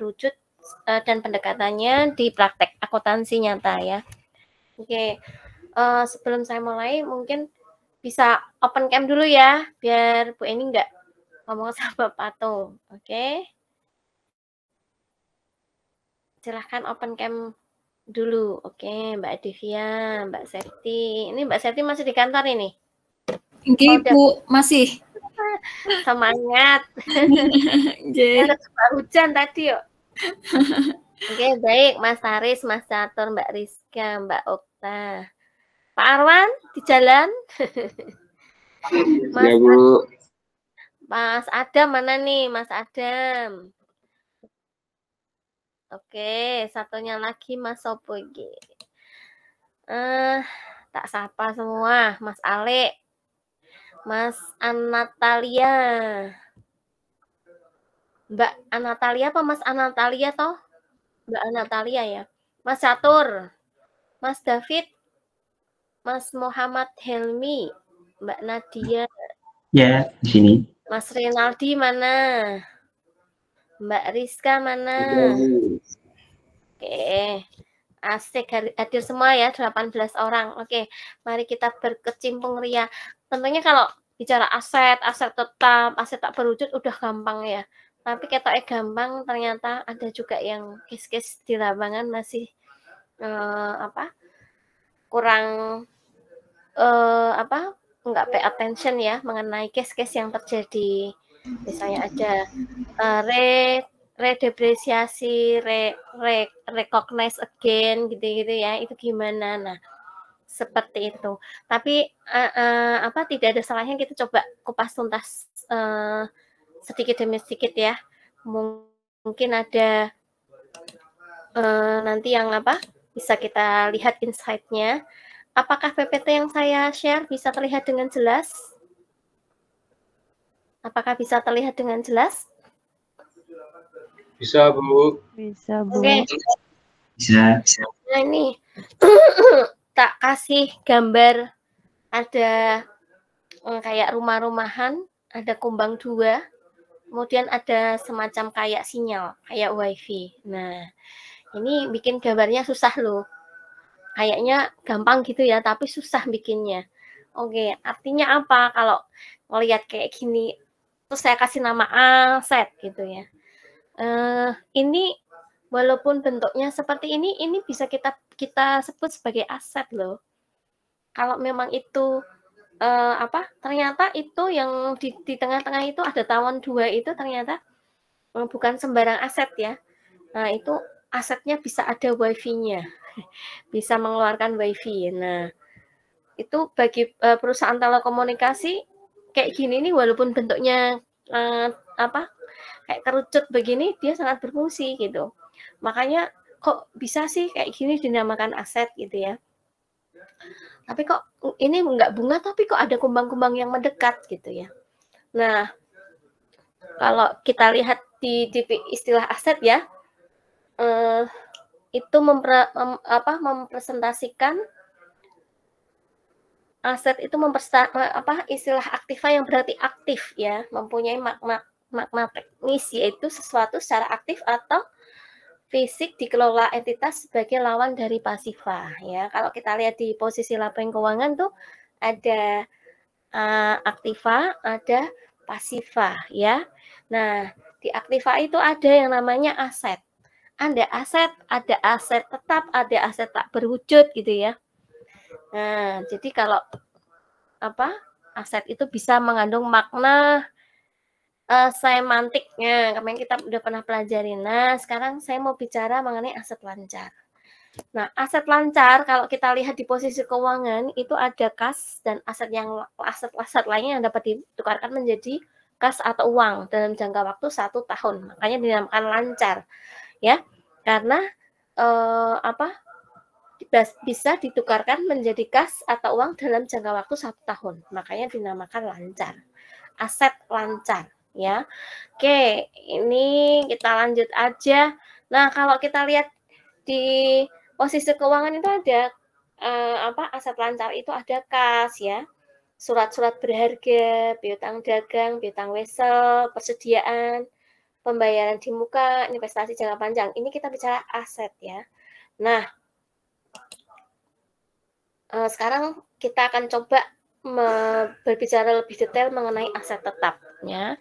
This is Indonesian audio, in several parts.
berwujud dan pendekatannya di praktek akuntansi nyata ya. Oke, sebelum saya mulai mungkin bisa open cam dulu ya, biar Bu Eni nggak ngomong sama patung. Oke. Silahkan open cam dulu. Oke, Mbak Divya, Mbak Septi. Ini Mbak Septi masih di kantor ini? Oke, Bu, masih. Semangat. Ada hujan tadi yuk. Oke, baik. Mas Haris, Mas Catur, Mbak Rizka, Mbak Okta. Pak Arwan di jalan? Mas, ya, Bu. Mas Adam mana nih, Mas Adam? Oke, satunya lagi Mas Sopo iki. Tak sapa semua, Mas Ale, Mas Anatalia, Mbak Anatalia apa Mas Anatalia toh? Mbak Anatalia ya. Mas Catur, Mas David, Mas Muhammad Helmi, Mbak Nadia. Ya, di sini. Mas Renaldi mana? Mbak Rizka mana? Oke. Asik hadir semua ya, 18 orang. Oke, mari kita berkecimpung ria. Tentunya kalau bicara aset tetap, aset tak berwujud udah gampang ya. Tapi ketoknya gampang, ternyata ada juga yang case-case di lapangan masih kurang nggak pay attention ya mengenai case-case yang terjadi. Misalnya ada redepresiasi, recognize again gitu-gitu ya, itu gimana? Nah, seperti itu. Tapi tidak ada salahnya kita coba kupas tuntas sedikit demi sedikit ya. Mungkin ada nanti yang bisa kita lihat insight-nya. Apakah PPT yang saya share bisa terlihat dengan jelas? Apakah bisa terlihat dengan jelas? Bisa, Bu. Bisa, Bu. Oke. Bisa. Nah, ini tak kasih gambar ada kayak rumah-rumahan, ada kumbang 2, kemudian ada semacam kayak sinyal, kayak wifi. Nah, ini bikin gambarnya susah loh. Kayaknya gampang gitu ya, tapi susah bikinnya. Oke, artinya apa kalau ngelihat kayak gini? Terus saya kasih nama aset gitu ya. Ini walaupun bentuknya seperti ini bisa kita sebut sebagai aset loh. Kalau memang itu ternyata itu yang di tengah-tengah itu ada tawon 2 itu ternyata bukan sembarang aset ya. Nah, itu asetnya bisa ada wifi-nya. Bisa mengeluarkan wifi. Nah, itu bagi perusahaan telekomunikasi kayak gini nih walaupun bentuknya kayak kerucut begini, dia sangat berfungsi gitu. Makanya kok bisa sih kayak gini dinamakan aset gitu ya. Tapi kok ini enggak bunga tapi kok ada kumbang-kumbang yang mendekat gitu ya. Nah, kalau kita lihat di istilah aset ya, itu mempresentasikan aset itu istilah aktiva yang berarti aktif ya, mempunyai makna teknis yaitu sesuatu secara aktif atau fisik dikelola entitas sebagai lawan dari pasifa ya. Kalau kita lihat di posisi laporan keuangan tuh ada aktiva, ada pasifa ya. Nah, di aktiva itu ada yang namanya aset. Ada aset tetap, ada aset tak berwujud gitu ya. Nah, jadi kalau aset itu bisa mengandung makna semantiknya, kemarin kita udah pernah pelajari. Nah, sekarang saya mau bicara mengenai aset lancar. Nah, aset lancar kalau kita lihat di posisi keuangan itu ada kas dan aset lainnya yang dapat ditukarkan menjadi kas atau uang dalam jangka waktu 1 tahun. Makanya dinamakan lancar. Ya, karena bisa ditukarkan menjadi kas atau uang dalam jangka waktu 1 tahun. Makanya dinamakan lancar. Aset lancar ya. Oke, ini kita lanjut aja. Nah, kalau kita lihat di posisi keuangan itu ada aset lancar itu ada kas ya. Surat-surat berharga, piutang dagang, piutang wesel, persediaan, pembayaran di muka, investasi jangka panjang. Ini kita bicara aset ya. Nah, sekarang kita akan coba berbicara lebih detail mengenai aset tetap ya.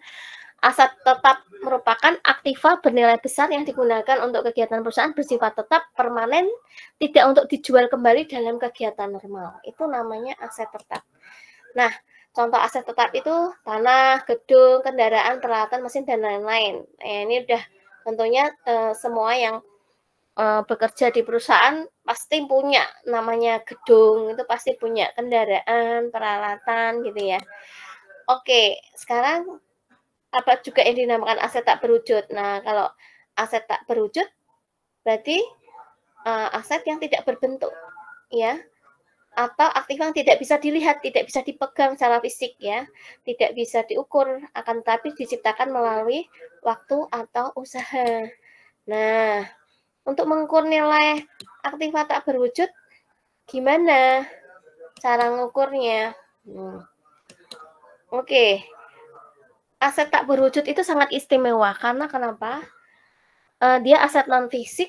Aset tetap merupakan aktiva bernilai besar yang digunakan untuk kegiatan perusahaan bersifat tetap, permanen, tidak untuk dijual kembali dalam kegiatan normal. Itu namanya aset tetap. Nah, contoh aset tetap itu tanah, gedung, kendaraan, peralatan, mesin, dan lain-lain. Ini udah tentunya semua yang bekerja di perusahaan pasti punya, namanya gedung, itu pasti punya kendaraan, peralatan gitu ya. Oke, sekarang apa juga yang dinamakan aset tak berwujud. Nah, kalau aset tak berwujud berarti aset yang tidak berbentuk ya, atau aktif yang tidak bisa dilihat, tidak bisa dipegang secara fisik ya, tidak bisa diukur, akan tetapi diciptakan melalui waktu atau usaha. Nah, untuk mengukur nilai aktiva tak berwujud, gimana cara mengukurnya? Oke. Aset tak berwujud itu sangat istimewa karena kenapa? Dia aset non fisik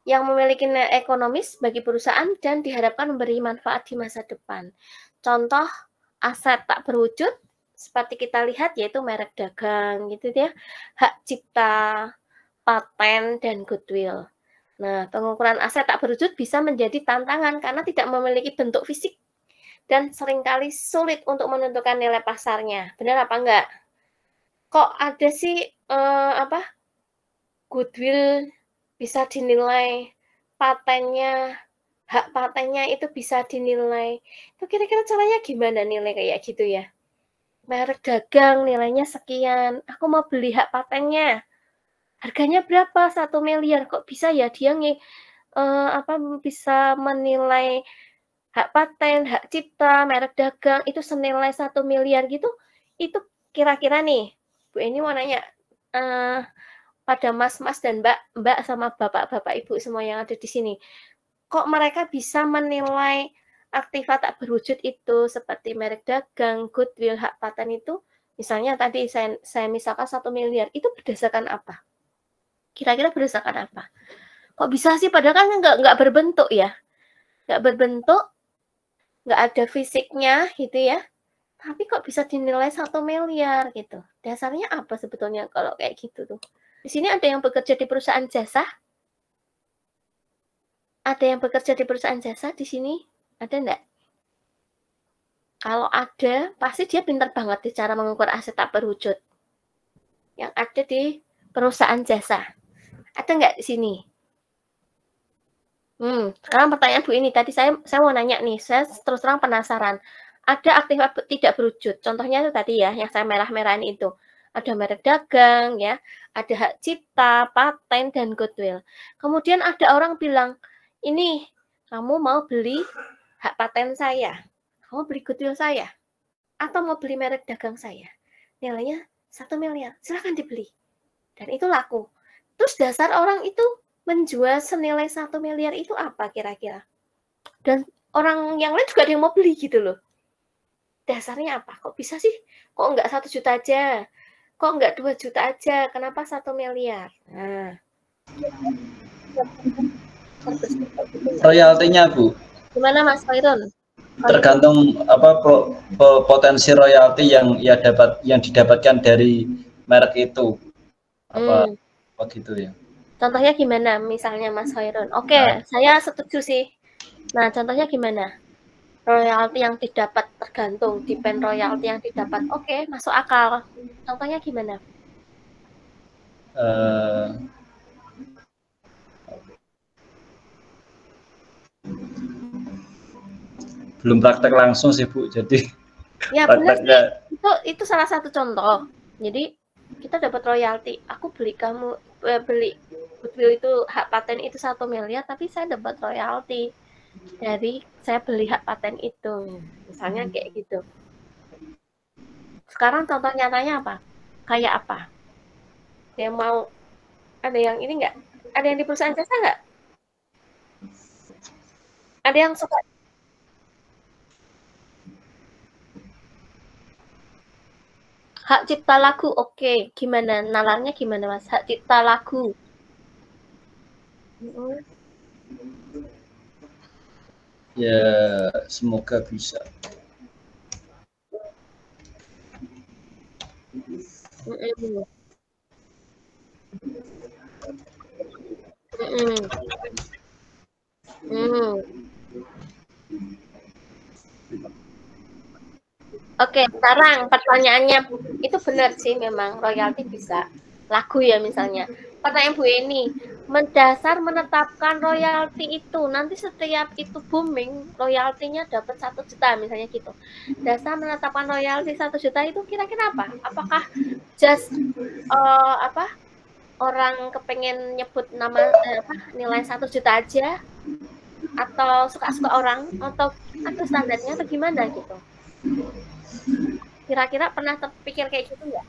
yang memiliki nilai ekonomis bagi perusahaan dan diharapkan memberi manfaat di masa depan. Contoh aset tak berwujud seperti kita lihat yaitu merek dagang gitu ya, hak cipta, paten, dan goodwill. Nah, pengukuran aset tak berwujud bisa menjadi tantangan karena tidak memiliki bentuk fisik dan seringkali sulit untuk menentukan nilai pasarnya. Benar apa enggak? Kok ada sih goodwill bisa dinilai, patennya, hak patennya itu bisa dinilai. Itu kira-kira caranya gimana nilai kayak gitu ya? Merek dagang nilainya sekian, aku mau beli hak patennya. Harganya berapa? 1 miliar. Kok bisa ya dia bisa menilai hak paten, hak cipta, merek dagang itu senilai 1 miliar gitu? Itu kira-kira nih, Bu Eni mau nanya, pada mas-mas dan mbak sama bapak-bapak ibu semua yang ada di sini, kok mereka bisa menilai aktiva tak berwujud itu seperti merek dagang, goodwill, hak paten itu, misalnya tadi saya misalkan 1 miliar, itu berdasarkan apa? Kira-kira berdasarkan apa? Kok bisa sih? Padahal kan nggak berbentuk ya, nggak berbentuk, nggak ada fisiknya gitu ya. Tapi kok bisa dinilai 1 miliar gitu? Dasarnya apa sebetulnya kalau kayak gitu tuh? Di sini ada yang bekerja di perusahaan jasa? Ada yang bekerja di perusahaan jasa di sini? Ada enggak? Kalau ada, pasti dia pintar banget di cara mengukur aset tak berwujud. Yang ada di perusahaan jasa. Ada enggak di sini? Sekarang pertanyaan Bu ini, tadi saya mau nanya nih, saya terus terang penasaran. Ada aktiva tidak berwujud, contohnya itu tadi ya, yang saya merah-merahin itu. Ada merek dagang ya, ada hak cipta, paten, dan goodwill. Kemudian ada orang bilang, ini kamu mau beli hak paten saya, kamu beli goodwill saya, atau mau beli merek dagang saya, nilainya 1 miliar, silahkan dibeli. Dan itu laku. Terus dasar orang itu menjual senilai 1 miliar itu apa kira-kira? Dan orang yang lain juga ada yang mau beli gitu loh. Dasarnya apa? Kok bisa sih? Kok enggak 1 juta aja? Kok enggak 2 juta aja? Kenapa 1 miliar? Nah. Royaltinya, Bu. Gimana Mas Khairun? Tergantung potensi royalti yang didapatkan dari merek itu. Apa gitu ya. Contohnya gimana misalnya Mas Khairun? Oke, saya setuju sih. Nah, contohnya gimana? Royalti yang didapat tergantung, depend royalti yang didapat. Oke, masuk akal. Contohnya gimana? Belum praktek langsung sih Bu, jadi ya benar sih. Itu salah satu contoh. Jadi kita dapat royalti. Aku beli goodwill itu hak paten itu 1 miliar, tapi saya dapat royalti dari saya beli hak paten itu. Misalnya kayak gitu. Sekarang contoh nyatanya apa? Kayak apa? Yang mau ada yang ini nggak? Ada yang di perusahaan jasa nggak? Ada yang suka? Hak cipta lagu, oke. Gimana? Nalarnya gimana, Mas? Hak cipta lagu. Ya, semoga bisa. Oke, sekarang pertanyaannya itu benar sih, memang royalti bisa lagu ya misalnya. Pertanyaan Bu Eni, mendasar menetapkan royalti itu nanti setiap itu booming royaltinya dapat 1 juta misalnya gitu. Dasar menetapkan royalti 1 juta itu kira-kira apa? Apakah just orang kepengen nyebut nama nilai 1 juta aja, atau suka-suka orang, atau ada standarnya atau gimana gitu? Kira-kira pernah terpikir kayak gitu nggak?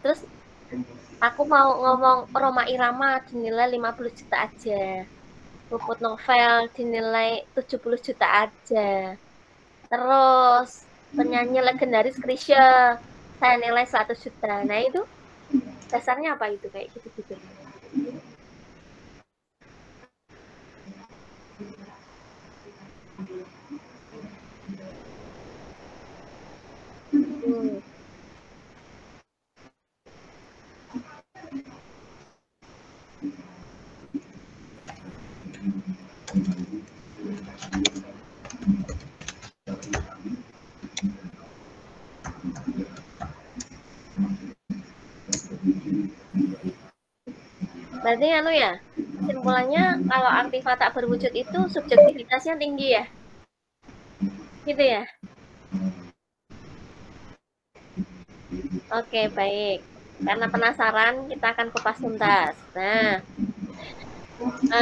Terus aku mau ngomong Rhoma Irama dinilai 50 juta aja. Puput Novel dinilai 70 juta aja. Terus penyanyi legendaris Chrisye saya nilai 100 juta. Nah itu dasarnya apa itu kayak gitu-gitu? Berarti anu ya, kesimpulannya kalau aktiva tak berwujud itu subjektivitasnya tinggi ya? Gitu ya? Oke, baik. Karena penasaran, kita akan kupas tuntas. Nah,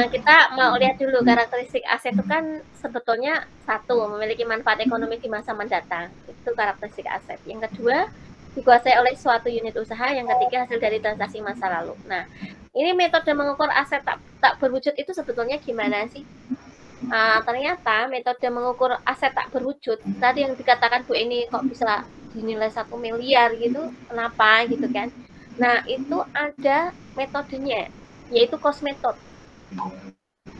kita mau lihat dulu karakteristik aset itu kan sebetulnya satu, memiliki manfaat ekonomi di masa mendatang. Itu karakteristik aset. Yang kedua, dikuasai oleh suatu unit usaha. Yang ketiga, hasil dari transaksi masa lalu. Nah, ini metode mengukur aset tak berwujud itu sebetulnya gimana sih? Ternyata metode mengukur aset tak berwujud, tadi yang dikatakan Bu Eni kok bisa dinilai 1 miliar gitu, kenapa gitu kan. Nah, itu ada metodenya, yaitu cost method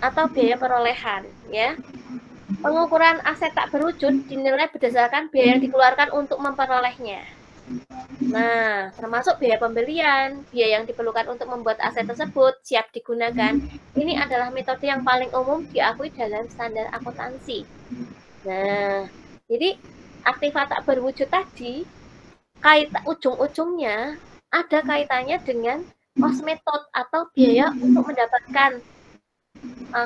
atau biaya perolehan ya. Pengukuran aset tak berwujud dinilai berdasarkan biaya yang dikeluarkan untuk memperolehnya. Nah, termasuk biaya pembelian, biaya yang diperlukan untuk membuat aset tersebut siap digunakan. Ini adalah metode yang paling umum diakui dalam standar akuntansi. Nah, jadi aktiva tak berwujud tadi, ujung-ujungnya ada kaitannya dengan cost method atau biaya untuk mendapatkan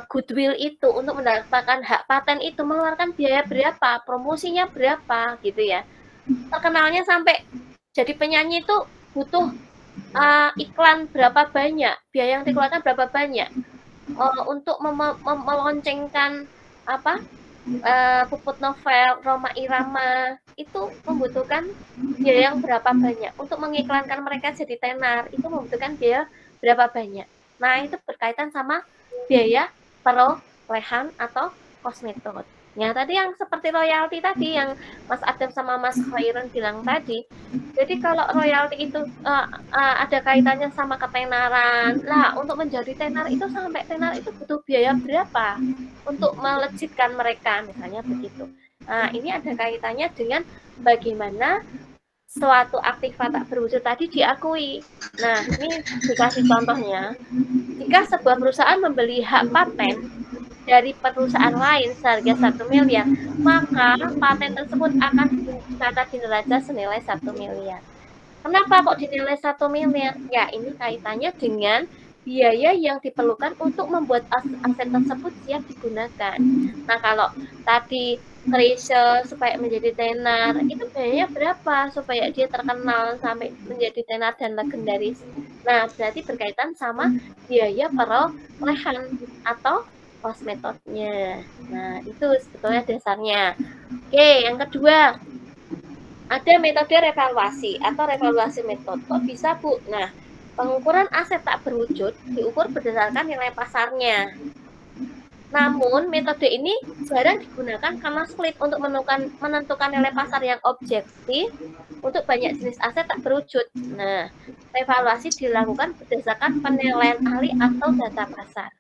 goodwill itu, untuk mendapatkan hak paten itu mengeluarkan biaya berapa, promosinya berapa gitu ya. Terkenalnya sampai jadi penyanyi itu butuh iklan berapa banyak, biaya yang dikeluarkan berapa banyak untuk meloncengkan Puput Novel, Rhoma Irama itu membutuhkan biaya yang berapa banyak. Untuk mengiklankan mereka jadi tenar itu membutuhkan biaya berapa banyak. Nah, itu berkaitan sama biaya perolehan atau cost method. Ya, tadi yang seperti royalti tadi yang Mas Adam sama Mas Khairon bilang tadi. Jadi kalau royalti itu ada kaitannya sama ketenaran. Lah, untuk menjadi tenar itu sampai tenar itu butuh biaya berapa untuk melejitkan mereka, misalnya begitu. Nah, ini ada kaitannya dengan bagaimana suatu aktiva tak berwujud tadi diakui. Nah, ini dikasih contohnya. Jika sebuah perusahaan membeli hak paten dari perusahaan lain seharga 1 miliar, maka paten tersebut akan dicatat di neraca senilai 1 miliar. Kenapa kok dinilai 1 miliar? Ya, ini kaitannya dengan biaya yang diperlukan untuk membuat aset tersebut siap digunakan. Nah, kalau tadi Chrisye supaya menjadi tenar, itu biayanya berapa supaya dia terkenal sampai menjadi tenar dan legendaris? Nah, berarti berkaitan sama biaya perolehan atau cost metodenya. Nah, itu sebetulnya dasarnya. Oke, yang kedua, ada metode revaluasi atau revaluasi metode. Kok bisa, Bu? Nah, pengukuran aset tak berwujud diukur berdasarkan nilai pasarnya. Namun, metode ini jarang digunakan karena sulit untuk menentukan nilai pasar yang objektif untuk banyak jenis aset tak berwujud. Nah, revaluasi dilakukan berdasarkan penilaian ahli atau data pasar.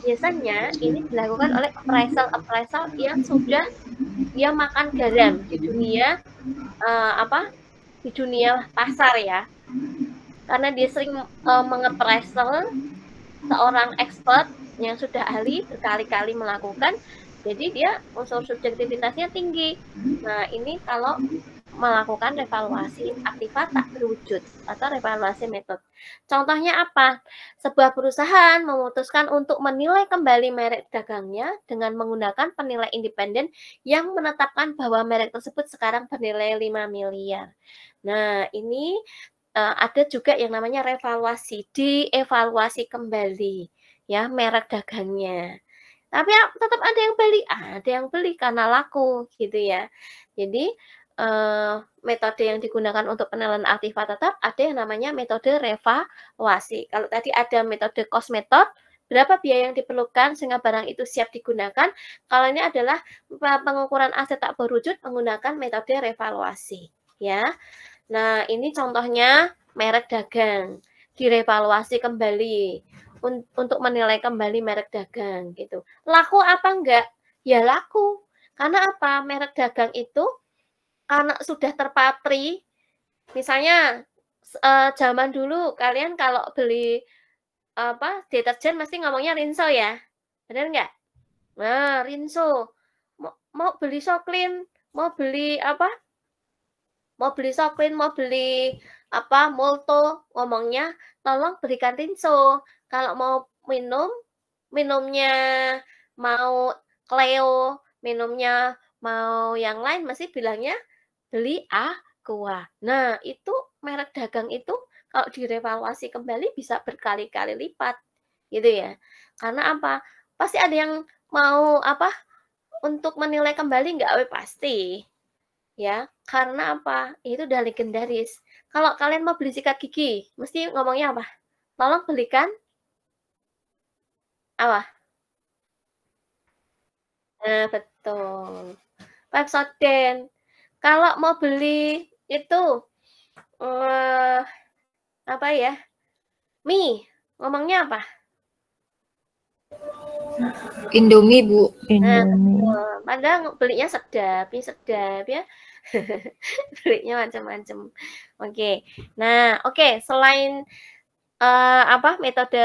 Biasanya ini dilakukan oleh appraisal yang sudah dia makan garam di dunia di dunia pasar ya. Karena dia sering mengepresel seorang expert yang sudah ahli berkali-kali melakukan, jadi dia unsur subjektivitasnya tinggi. Nah, ini kalau melakukan revaluasi aktiva tak berwujud atau revaluasi metode. Contohnya apa? Sebuah perusahaan memutuskan untuk menilai kembali merek dagangnya dengan menggunakan penilai independen yang menetapkan bahwa merek tersebut sekarang bernilai 5 miliar. Nah, ini ada juga yang namanya revaluasi, dievaluasi kembali ya merek dagangnya. Tapi tetap ada yang beli karena laku gitu ya. Jadi metode yang digunakan untuk penilaian aktiva tetap ada yang namanya metode revaluasi. Kalau tadi ada metode cost method, berapa biaya yang diperlukan sehingga barang itu siap digunakan. Kalau ini adalah pengukuran aset tak berwujud menggunakan metode revaluasi ya. Nah, ini contohnya merek dagang direvaluasi kembali untuk menilai kembali merek dagang gitu. Laku apa enggak? Ya laku. Karena apa? Merek dagang itu karena sudah terpatri. Misalnya zaman dulu kalian kalau beli deterjen mesti ngomongnya Rinso ya. Benar enggak? Nah, Rinso. Mau beli Soklin, mau beli Soklin, mau beli Molto, ngomongnya tolong berikan Rinso. Kalau mau minumnya mau Cleo, minumnya mau yang lain masih bilangnya beli Aqua. Nah, itu merek dagang itu kalau direvaluasi kembali bisa berkali-kali lipat gitu ya. Karena apa? Pasti ada yang mau untuk menilai kembali enggak pasti. Ya, karena apa? Itu udah legendaris. Kalau kalian mau beli sikat gigi, mesti ngomongnya apa? Tolong belikan apa? Nah, betul. Pepsodent. Kalau mau beli itu apa ya? Mie, ngomongnya apa? Indomie, Bu. Nah, padahal belinya sedap ya. Belinya macam-macam. Oke. Nah, oke, selain metode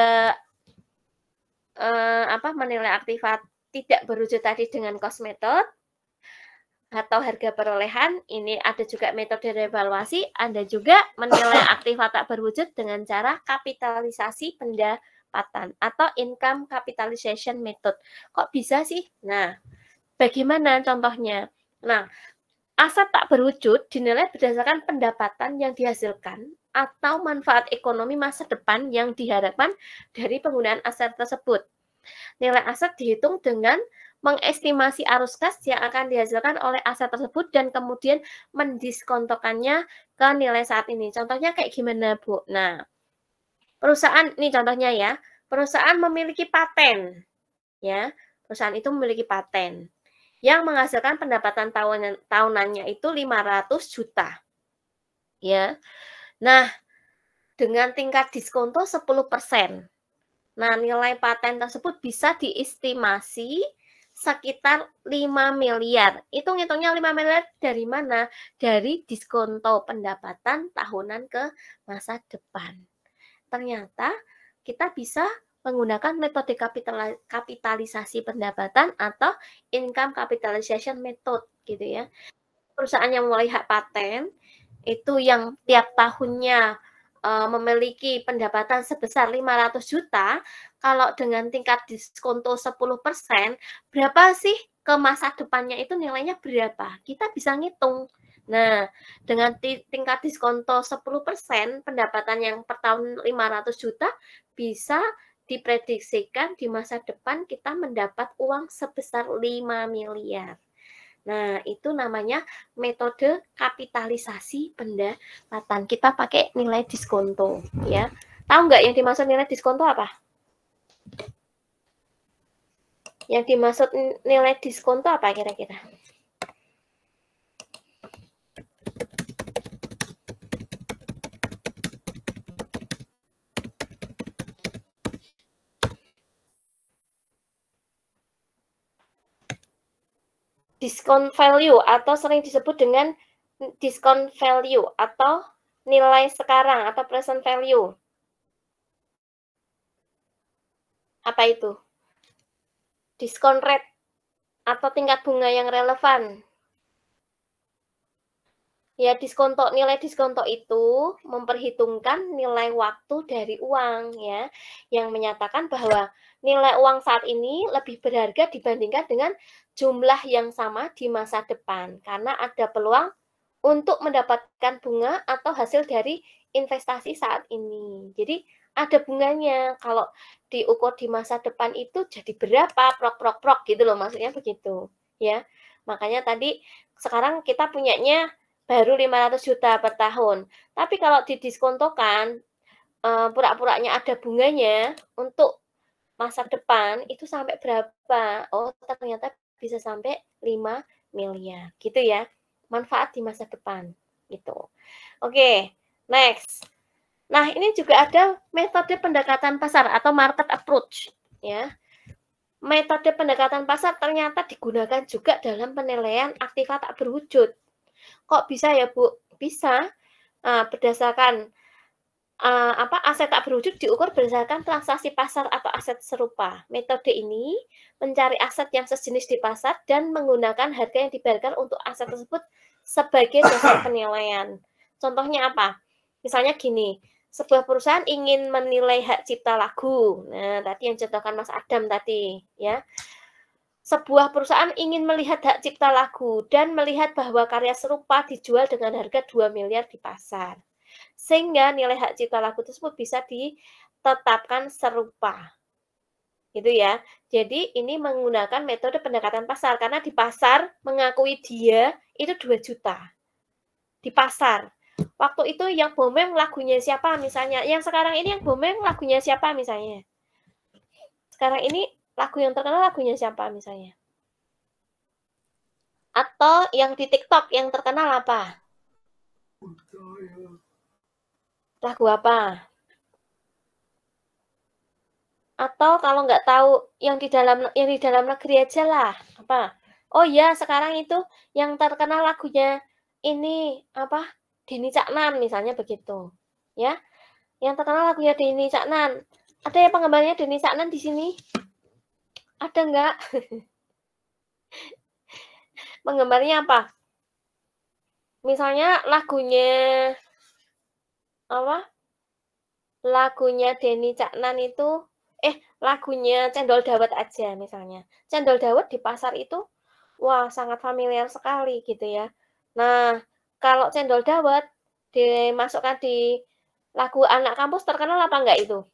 menilai aktiva tidak berwujud tadi dengan cost method atau harga perolehan, ini ada juga metode revaluasi, ada juga menilai aktiva tak berwujud dengan cara kapitalisasi pendapatan atau income capitalization method. Kok bisa sih? Nah, bagaimana contohnya? Nah, aset tak berwujud dinilai berdasarkan pendapatan yang dihasilkan atau manfaat ekonomi masa depan yang diharapkan dari penggunaan aset tersebut. Nilai aset dihitung dengan mengestimasi arus kas yang akan dihasilkan oleh aset tersebut dan kemudian mendiskontokannya ke nilai saat ini. Contohnya kayak gimana, Bu? Nah, perusahaan, ini contohnya ya, perusahaan memiliki paten. Ya, perusahaan itu memiliki paten yang menghasilkan pendapatan tahunannya itu 500 juta. Ya. Nah, dengan tingkat diskonto 10%. Nah, nilai paten tersebut bisa diestimasi sekitar 5 miliar. Itu ngitungnya 5 miliar dari mana? Dari diskonto pendapatan tahunan ke masa depan. Ternyata kita bisa menggunakan metode kapitalisasi pendapatan atau income capitalization method gitu ya. Perusahaan yang mulai hak paten itu yang tiap tahunnya memiliki pendapatan sebesar 500 juta, kalau dengan tingkat diskonto 10%, berapa sih ke masa depannya itu nilainya berapa? Kita bisa ngitung. Nah, dengan tingkat diskonto 10%, pendapatan yang per tahun 500 juta bisa diprediksikan di masa depan kita mendapat uang sebesar 5 miliar. Nah, itu namanya metode kapitalisasi pendapatan. Kita pakai nilai diskonto, ya. Tahu nggak yang dimaksud nilai diskonto apa? Yang dimaksud nilai diskonto apa kira-kira? Discount value atau sering disebut dengan discount value atau nilai sekarang atau present value. Apa itu? Discount rate atau tingkat bunga yang relevan. Ya, nilai diskonto itu memperhitungkan nilai waktu dari uang, ya, yang menyatakan bahwa nilai uang saat ini lebih berharga dibandingkan dengan jumlah yang sama di masa depan, karena ada peluang untuk mendapatkan bunga atau hasil dari investasi saat ini. Jadi ada bunganya. Kalau diukur di masa depan itu jadi berapa, prok gitu loh, maksudnya begitu, ya. Makanya tadi sekarang kita punyanya baru 500 juta per tahun. Tapi kalau didiskontokan, pura-puranya ada bunganya untuk masa depan, itu sampai berapa? Oh, ternyata bisa sampai 5 miliar. Gitu ya. Manfaat di masa depan. Gitu. Oke, next. Nah, ini juga ada metode pendekatan pasar atau market approach. Ya. Metode pendekatan pasar ternyata digunakan juga dalam penilaian aktiva tak berwujud. Kok bisa ya, Bu? Bisa. Berdasarkan aset tak berwujud diukur berdasarkan transaksi pasar atau aset serupa. Metode ini mencari aset yang sejenis di pasar dan menggunakan harga yang dibayarkan untuk aset tersebut sebagai dasar penilaian. Contohnya apa? Misalnya gini, sebuah perusahaan ingin menilai hak cipta lagu. Nah, tadi yang contohkan Mas Adam tadi, ya. Sebuah perusahaan ingin melihat hak cipta lagu dan melihat bahwa karya serupa dijual dengan harga 2 miliar di pasar. Sehingga nilai hak cipta lagu tersebut bisa ditetapkan serupa. Gitu ya. Jadi ini menggunakan metode pendekatan pasar karena di pasar mengakui dia itu 2 juta. Di pasar. Waktu itu yang booming lagunya siapa misalnya? Yang sekarang ini yang booming lagunya siapa misalnya? Sekarang ini lagu yang terkenal lagunya siapa misalnya? Atau yang di TikTok yang terkenal apa? Lagu apa? Atau kalau nggak tahu yang di dalam negeri aja lah. Apa? Oh ya, sekarang itu yang terkenal lagunya ini apa? Denny Caknan misalnya begitu. Ya. Yang terkenal lagunya Denny Caknan. Ada ya penggemarnya Denny Caknan di sini? Ada nggak? Penggemarnya apa? Misalnya lagunya apa? Lagunya Denny Caknan itu lagunya Cendol Dawet aja misalnya. Cendol Dawet di pasar itu wah sangat familiar sekali gitu ya. Nah, kalau Cendol Dawet dimasukkan di lagu anak kampus terkenal apa enggak itu?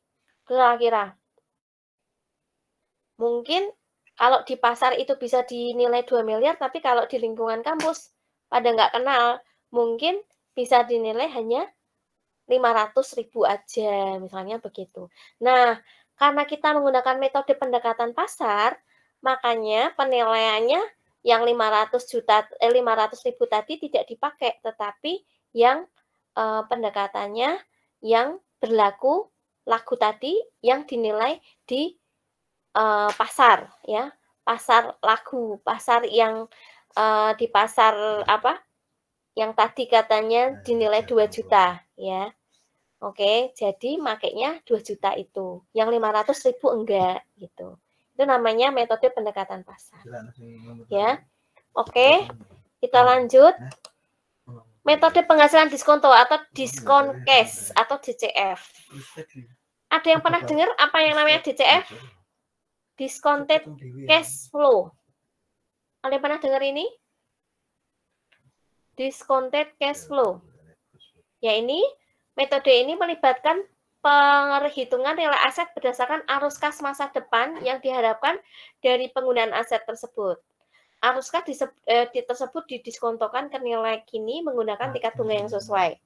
Kira-kira. Mungkin kalau di pasar itu bisa dinilai 2 miliar, tapi kalau di lingkungan kampus pada nggak kenal, mungkin bisa dinilai hanya 500.000 aja, misalnya begitu. Nah, karena kita menggunakan metode pendekatan pasar, makanya penilaiannya yang 500.000 tadi tidak dipakai, tetapi yang pendekatannya yang berlaku lagu tadi yang dinilai di pasar, ya, pasar lagu, pasar yang di pasar apa? Yang tadi katanya dinilai 2 juta, ya. Oke, jadi makanya 2 juta itu. Yang 500.000 enggak gitu. Itu namanya metode pendekatan pasar. Ya. Oke. Kita lanjut. Metode penghasilan diskonto atau diskon cash atau DCF. Ada yang pernah dengar apa yang namanya DCF? Discounted cash flow. Ada yang pernah dengar ini? discounted cash flow. Ya, ini metode ini melibatkan perhitungan nilai aset berdasarkan arus kas masa depan yang diharapkan dari penggunaan aset tersebut. Arus kas tersebut didiskontokan ke nilai kini menggunakan tingkat bunga yang sesuai.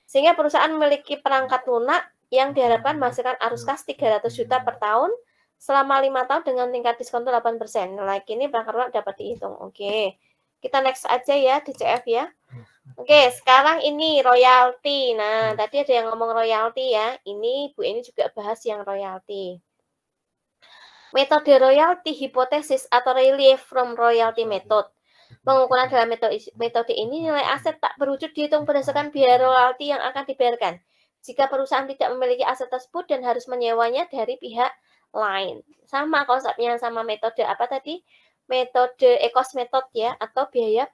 Sehingga perusahaan memiliki perangkat lunak yang diharapkan menghasilkan arus kas 300 juta per tahun selama 5 tahun dengan tingkat diskon 8%. Nilai kini perangkat lunak dapat dihitung. Oke, kita next aja ya, DCF ya. Oke, sekarang ini royalti. Nah, tadi ada yang ngomong royalti ya. Ini Bu ini juga bahas yang royalti. Metode royalti hipotesis atau relief from royalty method. Pengukuran dalam metode ini nilai aset tak berwujud dihitung berdasarkan biaya royalti yang akan dibayarkan. Jika perusahaan tidak memiliki aset tersebut dan harus menyewanya dari pihak lain. Sama konsepnya sama metode apa tadi? Metode ECOS method ya, atau biaya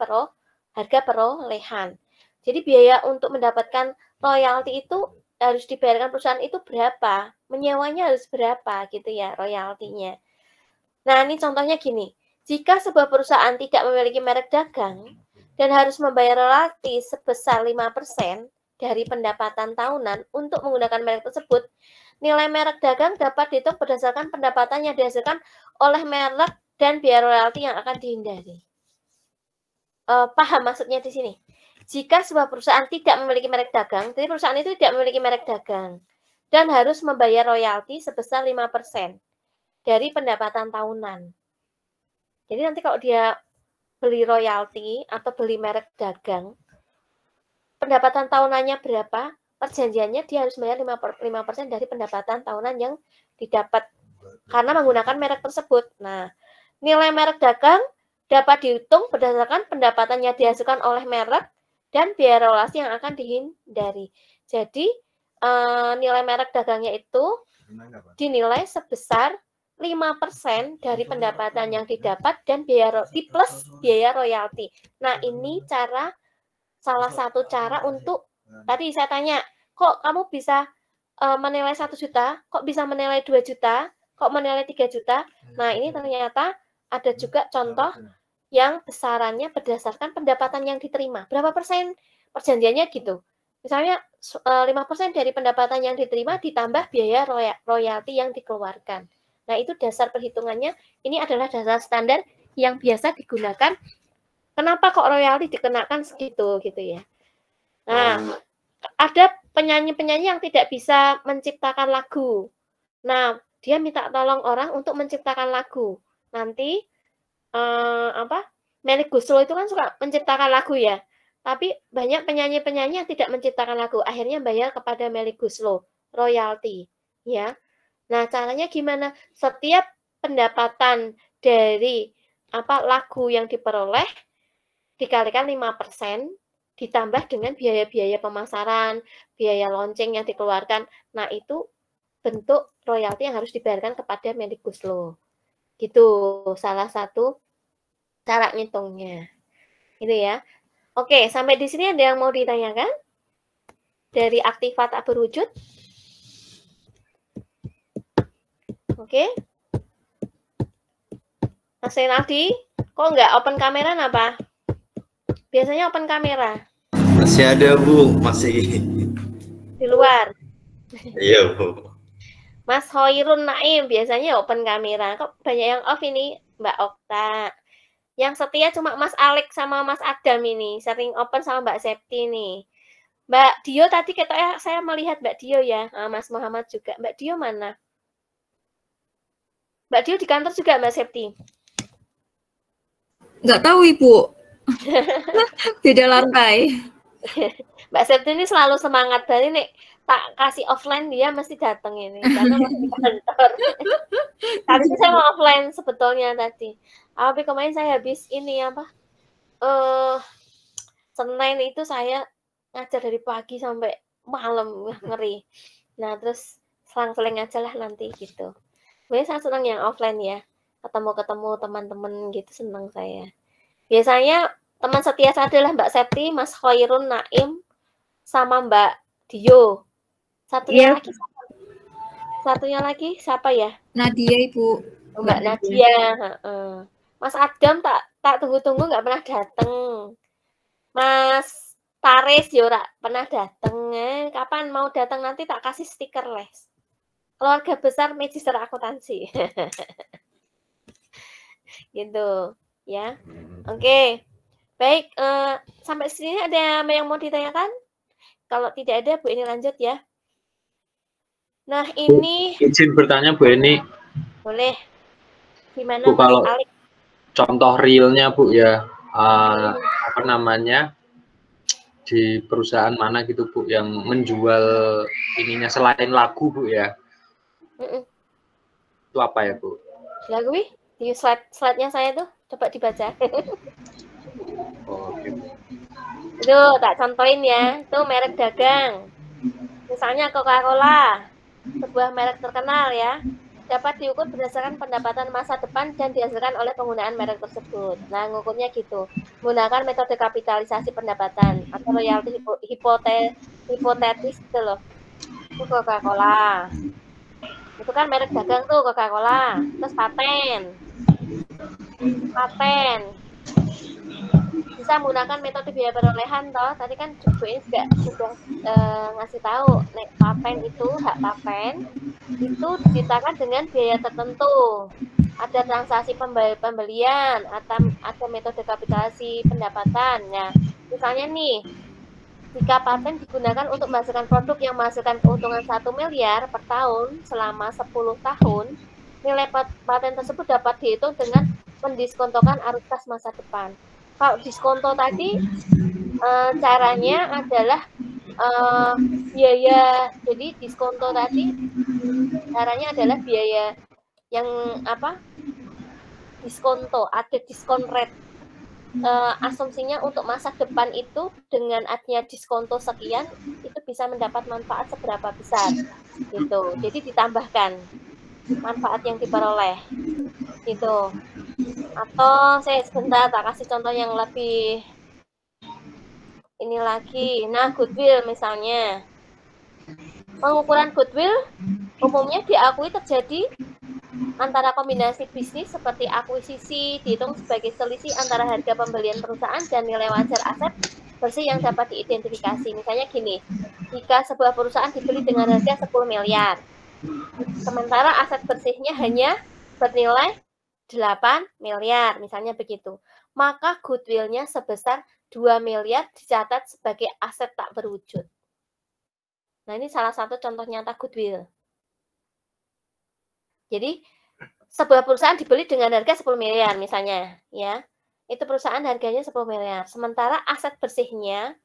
harga perolehan. Jadi biaya untuk mendapatkan royalti itu harus dibayarkan perusahaan itu berapa, menyewanya harus berapa gitu ya royaltinya. Nah, ini contohnya gini. Jika sebuah perusahaan tidak memiliki merek dagang dan harus membayar royalti sebesar 5% dari pendapatan tahunan untuk menggunakan merek tersebut, nilai merek dagang dapat dihitung berdasarkan pendapatan yang dihasilkan oleh merek dan biaya royalti yang akan dihindari. Paham maksudnya di sini? Jika sebuah perusahaan tidak memiliki merek dagang, jadi perusahaan itu tidak memiliki merek dagang dan harus membayar royalti sebesar 5% dari pendapatan tahunan. Jadi nanti kalau dia beli royalti atau beli merek dagang, pendapatan tahunannya berapa? Perjanjiannya dia harus bayar 5% dari pendapatan tahunan yang didapat karena menggunakan merek tersebut. Nah, nilai merek dagang dapat dihitung berdasarkan pendapatan yang dihasilkan oleh merek dan biaya royalti yang akan dihindari. Jadi, nilai merek dagangnya itu dinilai sebesar 5% dari pendapatan yang didapat dan biaya plus biaya royalti. Nah, ini salah satu cara untuk, tadi saya tanya, kok kamu bisa menilai 1 juta, kok bisa menilai 2 juta, kok menilai 3 juta? Nah, ini ternyata ada juga contoh yang besarannya berdasarkan pendapatan yang diterima. Berapa persen perjanjiannya gitu. Misalnya 5% dari pendapatan yang diterima ditambah biaya royalti yang dikeluarkan. Nah, itu dasar perhitungannya. Ini adalah dasar standar yang biasa digunakan. Kenapa kok royalti dikenakan segitu gitu ya. Nah, ada penyanyi-penyanyi yang tidak bisa menciptakan lagu. Nah, dia minta tolong orang untuk menciptakan lagu. Nanti Melly Guslo itu kan suka menciptakan lagu ya. Tapi banyak penyanyi-penyanyi yang tidak menciptakan lagu, akhirnya bayar kepada Melly Guslo royalti, ya. Nah, caranya gimana? Setiap pendapatan dari lagu yang diperoleh dikalikan 5% ditambah dengan biaya-biaya pemasaran, biaya launching yang dikeluarkan. Nah, itu bentuk royalti yang harus dibayarkan kepada Melly Guslo. Gitu, salah satu cara ngitungnya. Gitu ya. Oke, sampai di sini ada yang mau ditanyakan? Dari aktiva tak berwujud? Oke. Mas Renaldi, kok nggak open kamera apa? Biasanya open kamera. Masih ada, Bu. Masih. Di luar. Iya, Bu. Mas Hoirun Naim biasanya open kamera. Kok banyak yang off ini, Mbak Okta? Yang setia cuma Mas Alex sama Mas Adam ini. Sering open sama Mbak Septi nih. Mbak Dio tadi katanya saya melihat Mbak Dio ya. Mas Muhammad juga. Mbak Dio mana? Mbak Dio di kantor juga Mbak Septi? Nggak tahu, Ibu. Beda lantai. Mbak Septi ini selalu semangat. Dari nih tak kasih offline dia mesti datang ini karena masih di kantor. Tadi saya mau offline sebetulnya tadi. Tapi kemarin saya habis ini Senin itu saya ngajar dari pagi sampai malam, ngeri. Nah, terus selang-seling aja lah nanti gitu. Sebenarnya saya senang yang offline ya. Ketemu-ketemu teman-teman gitu senang saya. Biasanya teman setia saya adalah Mbak Septi, Mas Khairun Naim, sama Mbak Dio. Satunya lagi siapa ya? Nadia, Ibu. Mbak Nadia. Mas Adam tak tunggu-tunggu nggak pernah datang. Mas Taris yo ora pernah dateng. Kapan mau datang nanti tak kasih stiker les. Keluarga besar Magister Akuntansi. Gitu ya. Oke. Baik, sampai sini ada yang mau ditanyakan? Kalau tidak ada, Bu ini lanjut ya. Nah, ini izin bertanya Bu Eni. boleh. Gimana Bu, Mas kalau Alik? contoh realnya Bu ya, apa namanya, di perusahaan mana gitu Bu yang menjual ininya selain lagu Bu ya? Itu apa ya Bu? Lagu di slide-nya saya tuh, coba dibaca. Oh, okay. Itu tak contohin ya, itu merek dagang. Misalnya Coca-Cola, sebuah merek terkenal ya, dapat diukur berdasarkan pendapatan masa depan dan dihasilkan oleh penggunaan merek tersebut. Nah, ngukurnya gitu. Menggunakan metode kapitalisasi pendapatan atau royalti hipotetis itu loh. Itu Coca-Cola. Itu kan merek dagang tuh Coca-Cola. Terus paten. Bisa menggunakan metode biaya perolehan toh. Tadi kan Bu ini juga sudah ngasih tahu paten itu, hak paten itu diciptakan dengan biaya tertentu. Ada transaksi pembelian, ada metode kapitalisasi pendapatan. Nah, misalnya nih, jika paten digunakan untuk menghasilkan produk yang menghasilkan keuntungan 1 miliar per tahun selama 10 tahun, nilai paten tersebut dapat dihitung dengan mendiskontokan arus kas masa depan. Kalau diskonto tadi caranya adalah biaya, jadi diskonto tadi caranya adalah biaya yang apa? Diskonto, ada diskon rate. Asumsinya untuk masa depan itu dengan adanya diskonto sekian itu bisa mendapat manfaat seberapa besar gitu. Jadi ditambahkan manfaat yang diperoleh gitu. Atau saya sebentar tak kasih contoh yang lebih ini lagi. Nah, goodwill misalnya. Pengukuran goodwill umumnya diakui terjadi antara kombinasi bisnis seperti akuisisi dihitung sebagai selisih antara harga pembelian perusahaan dan nilai wajar aset bersih yang dapat diidentifikasi. Misalnya gini, jika sebuah perusahaan dibeli dengan harga 10 miliar, sementara aset bersihnya hanya bernilai 8 miliar, misalnya begitu. Maka goodwill-nya sebesar 2 miliar dicatat sebagai aset tak berwujud. Nah, ini salah satu contoh nyata goodwill. Jadi, sebuah perusahaan dibeli dengan harga 10 miliar misalnya, ya. Itu perusahaan harganya 10 miliar. Sementara aset bersihnya,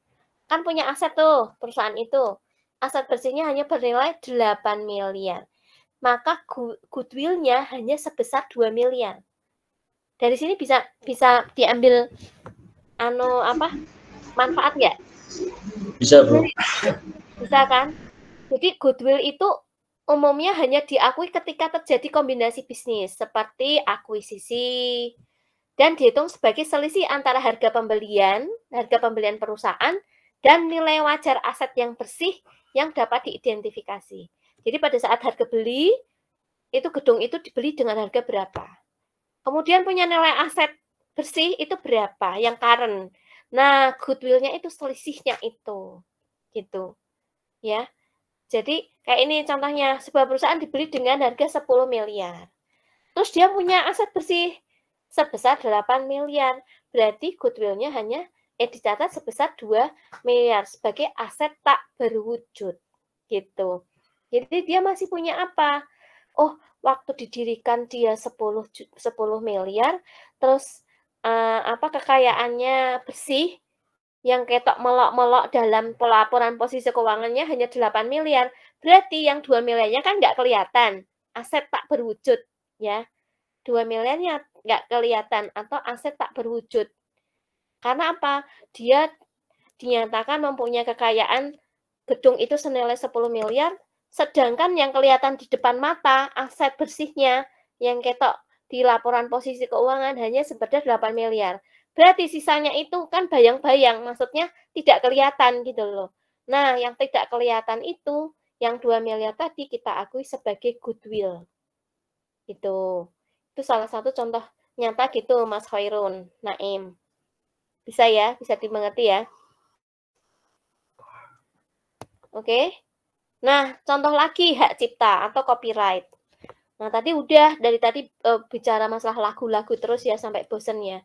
kan punya aset tuh perusahaan itu. Aset bersihnya hanya bernilai 8 miliar. Maka goodwill-nya hanya sebesar 2 miliar. Dari sini bisa diambil manfaat nggak? Bisa Bu. Bisa kan? Jadi goodwill itu umumnya hanya diakui ketika terjadi kombinasi bisnis seperti akuisisi dan dihitung sebagai selisih antara harga pembelian perusahaan dan nilai wajar aset yang bersih yang dapat diidentifikasi. Jadi pada saat harga beli itu gedung itu dibeli dengan harga berapa? Kemudian punya nilai aset bersih itu berapa yang current. Nah, goodwill-nya itu selisihnya itu. Gitu. Ya. Jadi kayak ini contohnya, sebuah perusahaan dibeli dengan harga 10 miliar. Terus dia punya aset bersih sebesar 8 miliar. Berarti goodwill-nya hanya dicatat sebesar 2 miliar sebagai aset tak berwujud. Gitu. Jadi dia masih punya apa? Oh, waktu didirikan dia 10 miliar, terus kekayaannya bersih, yang ketok melok-melok dalam pelaporan posisi keuangannya hanya 8 miliar. Berarti yang 2 miliarnya kan nggak kelihatan. Aset tak berwujud. Ya, 2 miliarnya nggak kelihatan atau aset tak berwujud. Karena apa? Dia dinyatakan mempunyai kekayaan gedung itu senilai 10 miliar, sedangkan yang kelihatan di depan mata, aset bersihnya, yang ketok di laporan posisi keuangan hanya sebesar 8 miliar. Berarti sisanya itu kan bayang-bayang, maksudnya tidak kelihatan gitu loh. Nah, yang tidak kelihatan itu, yang 2 miliar tadi kita akui sebagai goodwill. Itu salah satu contoh nyata gitu, Mas Khairun Naim. Bisa ya, bisa dimengerti ya. Oke. Nah, contoh lagi hak cipta atau copyright. Nah, tadi udah dari tadi bicara masalah lagu-lagu terus ya sampai bosen ya.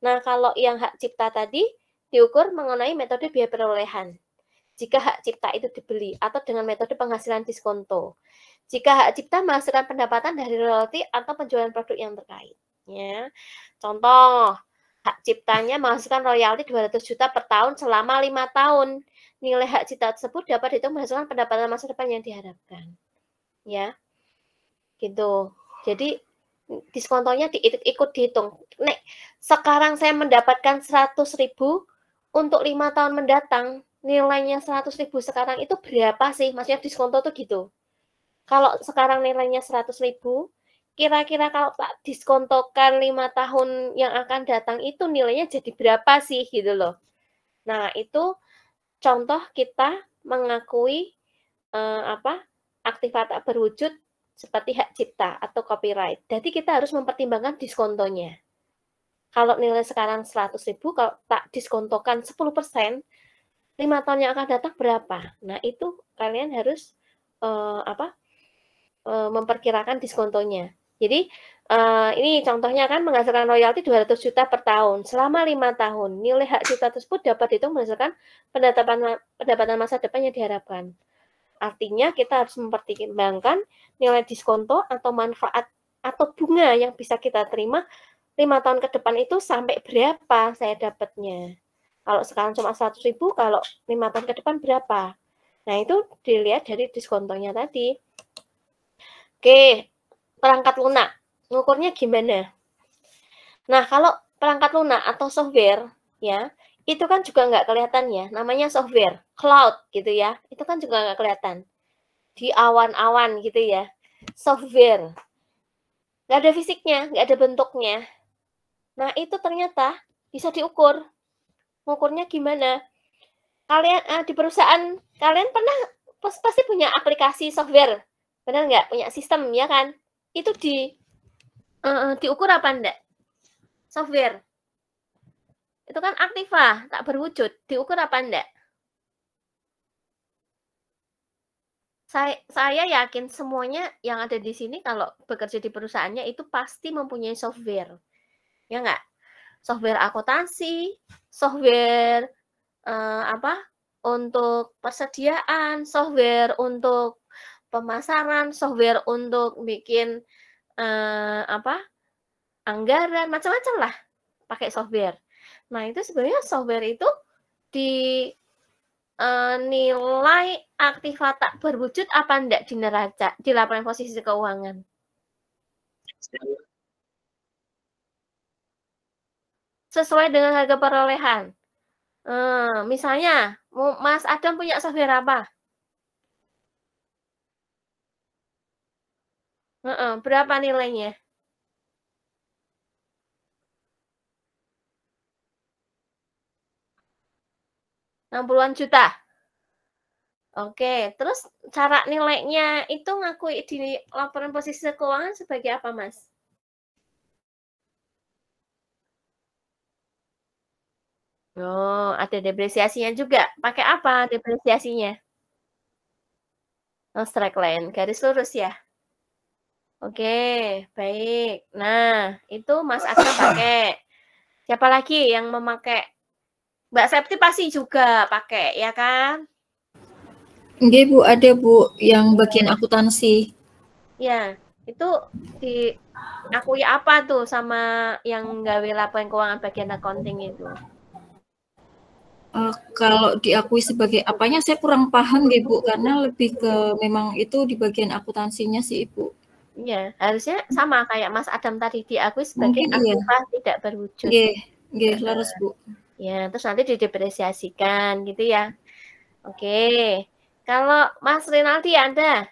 Nah, kalau yang hak cipta tadi diukur mengenai metode biaya perolehan. Jika hak cipta itu dibeli atau dengan metode penghasilan diskonto. Jika hak cipta menghasilkan pendapatan dari royalti atau penjualan produk yang terkait. Ya. Contoh, hak ciptanya menghasilkan royalti 200 juta per tahun selama 5 tahun. Nilai hak cipta tersebut dapat dihitung menghasilkan pendapatan masa depan yang diharapkan. Ya. Gitu. Jadi diskontonya ikut dihitung. Nek, sekarang saya mendapatkan 100.000 untuk 5 tahun mendatang, nilainya 100.000 sekarang itu berapa sih? Maksudnya diskonto tuh gitu. Kalau sekarang nilainya 100.000, kira-kira kalau tak diskontokan 5 tahun yang akan datang itu nilainya jadi berapa sih gitu loh. Nah, itu contoh kita mengakui aktiva tak berwujud seperti hak cipta atau copyright. Jadi kita harus mempertimbangkan diskontonya. Kalau nilai sekarang 100.000, kalau tak diskontokan 10%, 5 tahun yang akan datang berapa? Nah, itu kalian harus memperkirakan diskontonya. Jadi, ini contohnya kan menghasilkan royalti 200 juta per tahun selama 5 tahun. Nilai hak cipta tersebut dapat dihitung menghasilkan pendapatan masa depan yang diharapkan. Artinya kita harus mempertimbangkan nilai diskonto atau manfaat atau bunga yang bisa kita terima 5 tahun ke depan itu sampai berapa saya dapatnya. Kalau sekarang cuma 100.000, kalau 5 tahun ke depan berapa? Nah, itu dilihat dari diskontonya tadi. Oke, perangkat lunak. Ngukurnya gimana? Nah, kalau perangkat lunak atau software, ya, itu kan juga nggak kelihatan ya. Namanya software, cloud gitu ya. Itu kan juga nggak kelihatan. Di awan-awan gitu ya. Software. Nggak ada fisiknya, nggak ada bentuknya. Nah, itu ternyata bisa diukur. Ngukurnya gimana? Kalian di perusahaan, kalian pernah pasti punya aplikasi software. Benar nggak? Punya sistem, ya kan? Itu diukur apa enggak? Software. Itu kan aktiva, tak berwujud. Diukur apa enggak? Saya yakin semuanya yang ada di sini kalau bekerja di perusahaannya itu pasti mempunyai software. Ya enggak? Software akuntansi, software untuk persediaan, software untuk pemasaran, software untuk bikin anggaran, macam-macam lah pakai software. Nah, itu sebenarnya software itu nilai aktiva tak berwujud apa enggak di neraca, di laporan posisi keuangan? Sesuai dengan harga perolehan. Misalnya, Mas Adam punya software apa? Berapa nilainya? 60-an juta. Oke, terus cara nilainya itu ngakui di laporan posisi keuangan sebagai apa, Mas? Oh, ada depresiasinya juga. Pakai apa depresiasinya? Oh, straight line, garis lurus ya? Oke, baik. Nah, itu Mas Adam pakai. Siapa lagi yang memakai? Mbak Septi pasti juga pakai, ya kan? Enggak, Bu, ada, Bu, yang bagian akuntansi. Ya, itu diakui apa tuh sama yang gawe laporan keuangan bagian accounting itu? Kalau diakui sebagai apanya saya kurang paham, Bu, karena lebih ke memang itu di bagian akuntansinya sih, Ibu. Iya, harusnya sama kayak Mas Adam tadi diakui sebagai aktiva tidak berwujud. Nggih, leres, Bu. Ya, terus nanti didepresiasikan gitu ya. Oke. Kalau Mas Rinaldi ada?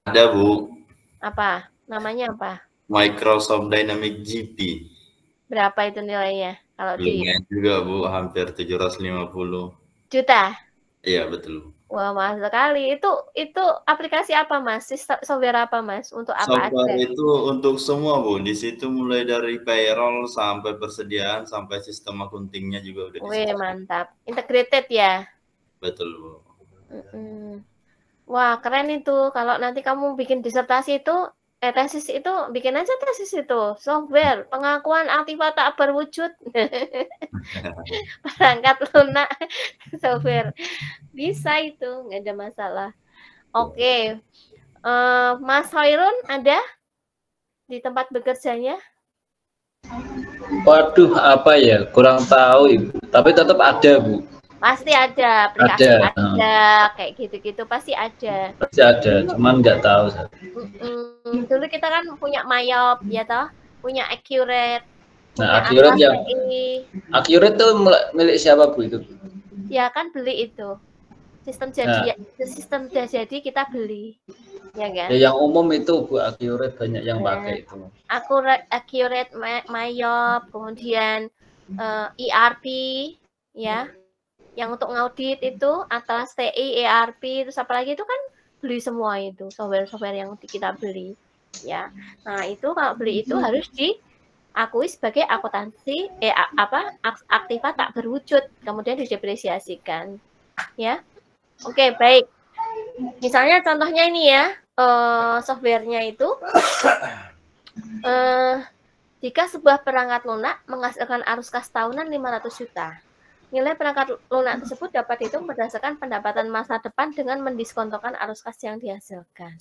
Ada, Bu. Apa? Namanya apa? Microsoft Dynamics GP. Berapa itu nilainya? Kalau lumayan juga, Bu, hampir 750 juta. Iya, betul. Wah, mahal sekali. Itu aplikasi apa, Mas? Software apa, Mas? Untuk apa Software aja? itu untuk semua, Bu. Di situ mulai dari payroll sampai persediaan sampai sistem accounting-nya juga udah di Wih, situ. mantap. Integrated ya? Betul, Bu. Wah, keren itu. Kalau nanti kamu bikin disertasi itu, tesis itu, bikin aja tesis itu. Software, pengakuan aktiva tak berwujud. Perangkat lunak, software. Bisa itu, nggak ada masalah. Oke. Mas Hoirun ada di tempat bekerjanya? Waduh, apa ya? Kurang tahu, Ibu. Tapi tetap ada, Bu. Pasti ada, aplikasi ada, kayak gitu-gitu pasti ada. Pasti ada, cuman nggak tahu. Dulu kita kan punya Mayop, ya toh, punya Accurate. Nah, Accurate yang Accurate tuh milik siapa, Bu, itu? Ya kan beli itu. Sistem jadi, sistem sudah jadi kita beli. Ya kan? Ya, yang umum itu, Bu, Accurate banyak yang pakai itu. Accurate Mayop, kemudian ERP, ya. Yang untuk ngaudit itu Atlas TI, ERP, terus apalagi itu kan beli semua itu software-software yang kita beli, ya. Nah itu kalau beli itu harus diakui sebagai akuntansi aktiva tak berwujud, kemudian didepresiasikan, ya. Oke, baik. Misalnya contohnya ini ya, softwarenya itu jika sebuah perangkat lunak menghasilkan arus kas tahunan 500 juta. Nilai perangkat lunak tersebut dapat dihitung berdasarkan pendapatan masa depan dengan mendiskontokan arus kas yang dihasilkan.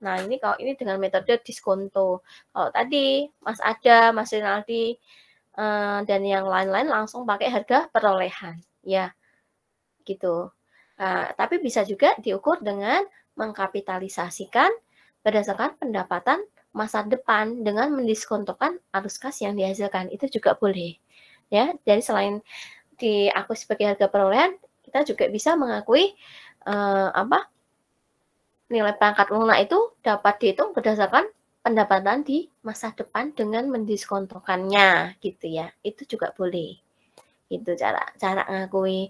Nah, ini kalau ini dengan metode diskonto. Kalau tadi Mas Ada, Mas Rinaldi, dan yang lain-lain langsung pakai harga perolehan, ya, gitu. Tapi bisa juga diukur dengan mengkapitalisasikan berdasarkan pendapatan masa depan dengan mendiskontokan arus kas yang dihasilkan. Itu juga boleh, ya. Jadi selain diakui sebagai harga perolehan, kita juga bisa mengakui nilai perangkat lunak itu dapat dihitung berdasarkan pendapatan di masa depan dengan mendiskontokannya, gitu ya. Itu juga boleh. Itu cara mengakui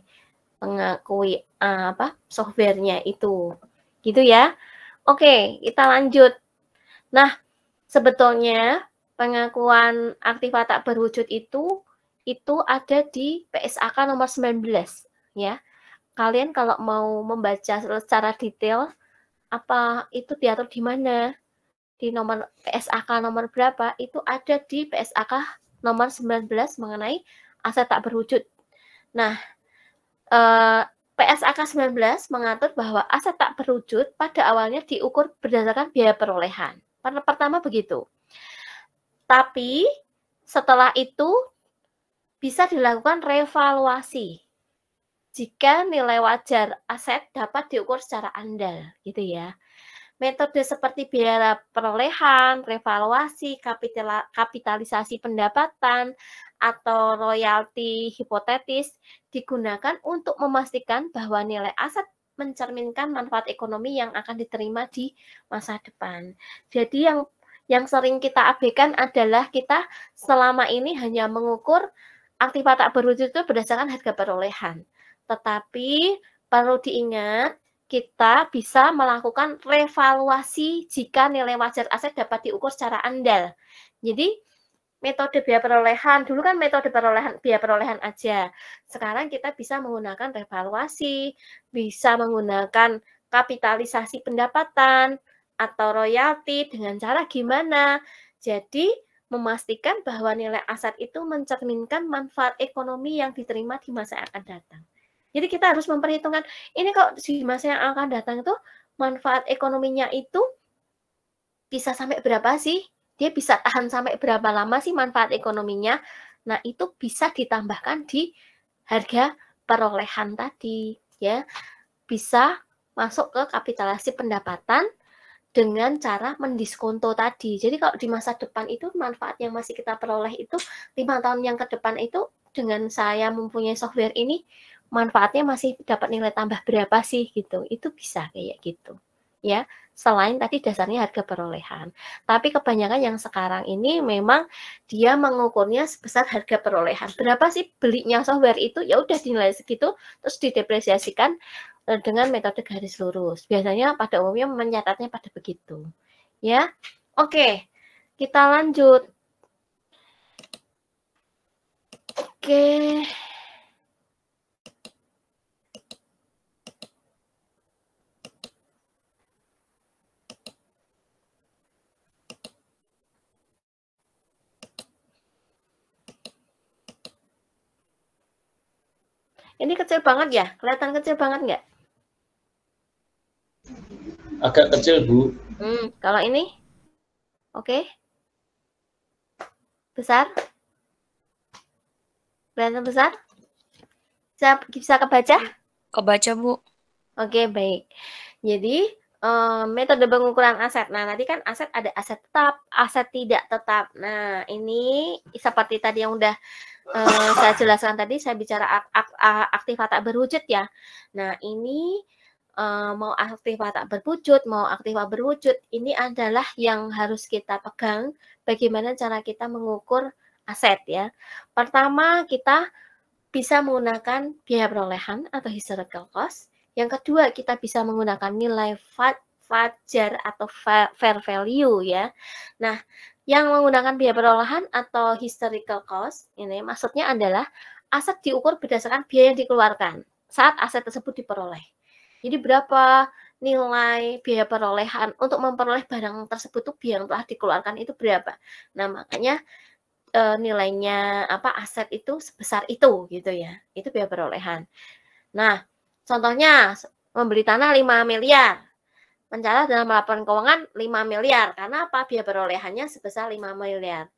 softwarenya itu, gitu ya. Oke, kita lanjut. Nah, sebetulnya pengakuan aktiva tak berwujud itu ada di PSAK nomor 19, ya. Kalian kalau mau membaca secara detail apa itu diatur di mana, di nomor PSAK nomor berapa, itu ada di PSAK nomor 19 mengenai aset tak berwujud. Nah, PSAK 19 mengatur bahwa aset tak berwujud pada awalnya diukur berdasarkan biaya perolehan. Pertama begitu. Tapi setelah itu bisa dilakukan revaluasi jika nilai wajar aset dapat diukur secara andal, gitu ya. Metode seperti biaya perolehan, revaluasi, kapitalisasi pendapatan, atau royalti hipotetis digunakan untuk memastikan bahwa nilai aset mencerminkan manfaat ekonomi yang akan diterima di masa depan. Jadi yang sering kita abaikan adalah kita selama ini hanya mengukur aktiva tak berwujud itu berdasarkan harga perolehan. Tetapi perlu diingat, kita bisa melakukan revaluasi jika nilai wajar aset dapat diukur secara andal. Jadi, metode biaya perolehan, dulu kan metode biaya perolehan aja. Sekarang kita bisa menggunakan revaluasi, bisa menggunakan kapitalisasi pendapatan, atau royalti dengan cara gimana. Jadi, memastikan bahwa nilai aset itu mencerminkan manfaat ekonomi yang diterima di masa yang akan datang. Jadi kita harus memperhitungkan, ini kok di masa yang akan datang itu manfaat ekonominya itu bisa sampai berapa sih? Dia bisa tahan sampai berapa lama sih manfaat ekonominya? Nah, itu bisa ditambahkan di harga perolehan tadi, ya. Bisa masuk ke kapitalisasi pendapatan dengan cara mendiskonto tadi. Jadi kalau di masa depan itu manfaat yang masih kita peroleh itu 5 tahun yang ke depan itu dengan saya mempunyai software ini manfaatnya masih dapat nilai tambah berapa sih gitu. Itu bisa kayak gitu. Ya, selain tadi dasarnya harga perolehan. Tapi kebanyakan yang sekarang ini memang dia mengukurnya sebesar harga perolehan. Berapa sih belinya software itu? Ya udah dinilai segitu terus didepresiasikan dengan metode garis lurus. Biasanya pada umumnya mencatatnya pada begitu. Ya. Oke. Kita lanjut. Oke. Ini kecil banget ya? Kelihatan kecil banget nggak? Agak kecil, Bu. Kalau ini? Oke. Besar? Kelihatan besar? Bisa kebaca? Kebaca, Bu. Oke, baik. Jadi, metode pengukuran aset. Nah, tadi kan aset ada aset tetap, aset tidak tetap. Nah, ini seperti tadi yang udah saya jelaskan tadi, saya bicara aktiva tak berwujud ya. Nah, ini mau aktiva tak berwujud, mau aktiva berwujud, ini adalah yang harus kita pegang bagaimana cara kita mengukur aset ya. Pertama, kita bisa menggunakan biaya perolehan atau historical cost. Yang kedua, kita bisa menggunakan nilai fajar atau fair value ya. Nah, yang menggunakan biaya perolehan atau historical cost, ini maksudnya adalah aset diukur berdasarkan biaya yang dikeluarkan saat aset tersebut diperoleh. Jadi berapa nilai biaya perolehan untuk memperoleh barang tersebut tuh biaya yang telah dikeluarkan itu berapa. Nah, makanya nilainya aset itu sebesar itu gitu ya. Itu biaya perolehan. Nah, contohnya membeli tanah 5 miliar. Mencatat dalam laporan keuangan 5 miliar. Karena apa? Biaya perolehannya sebesar 5 miliar.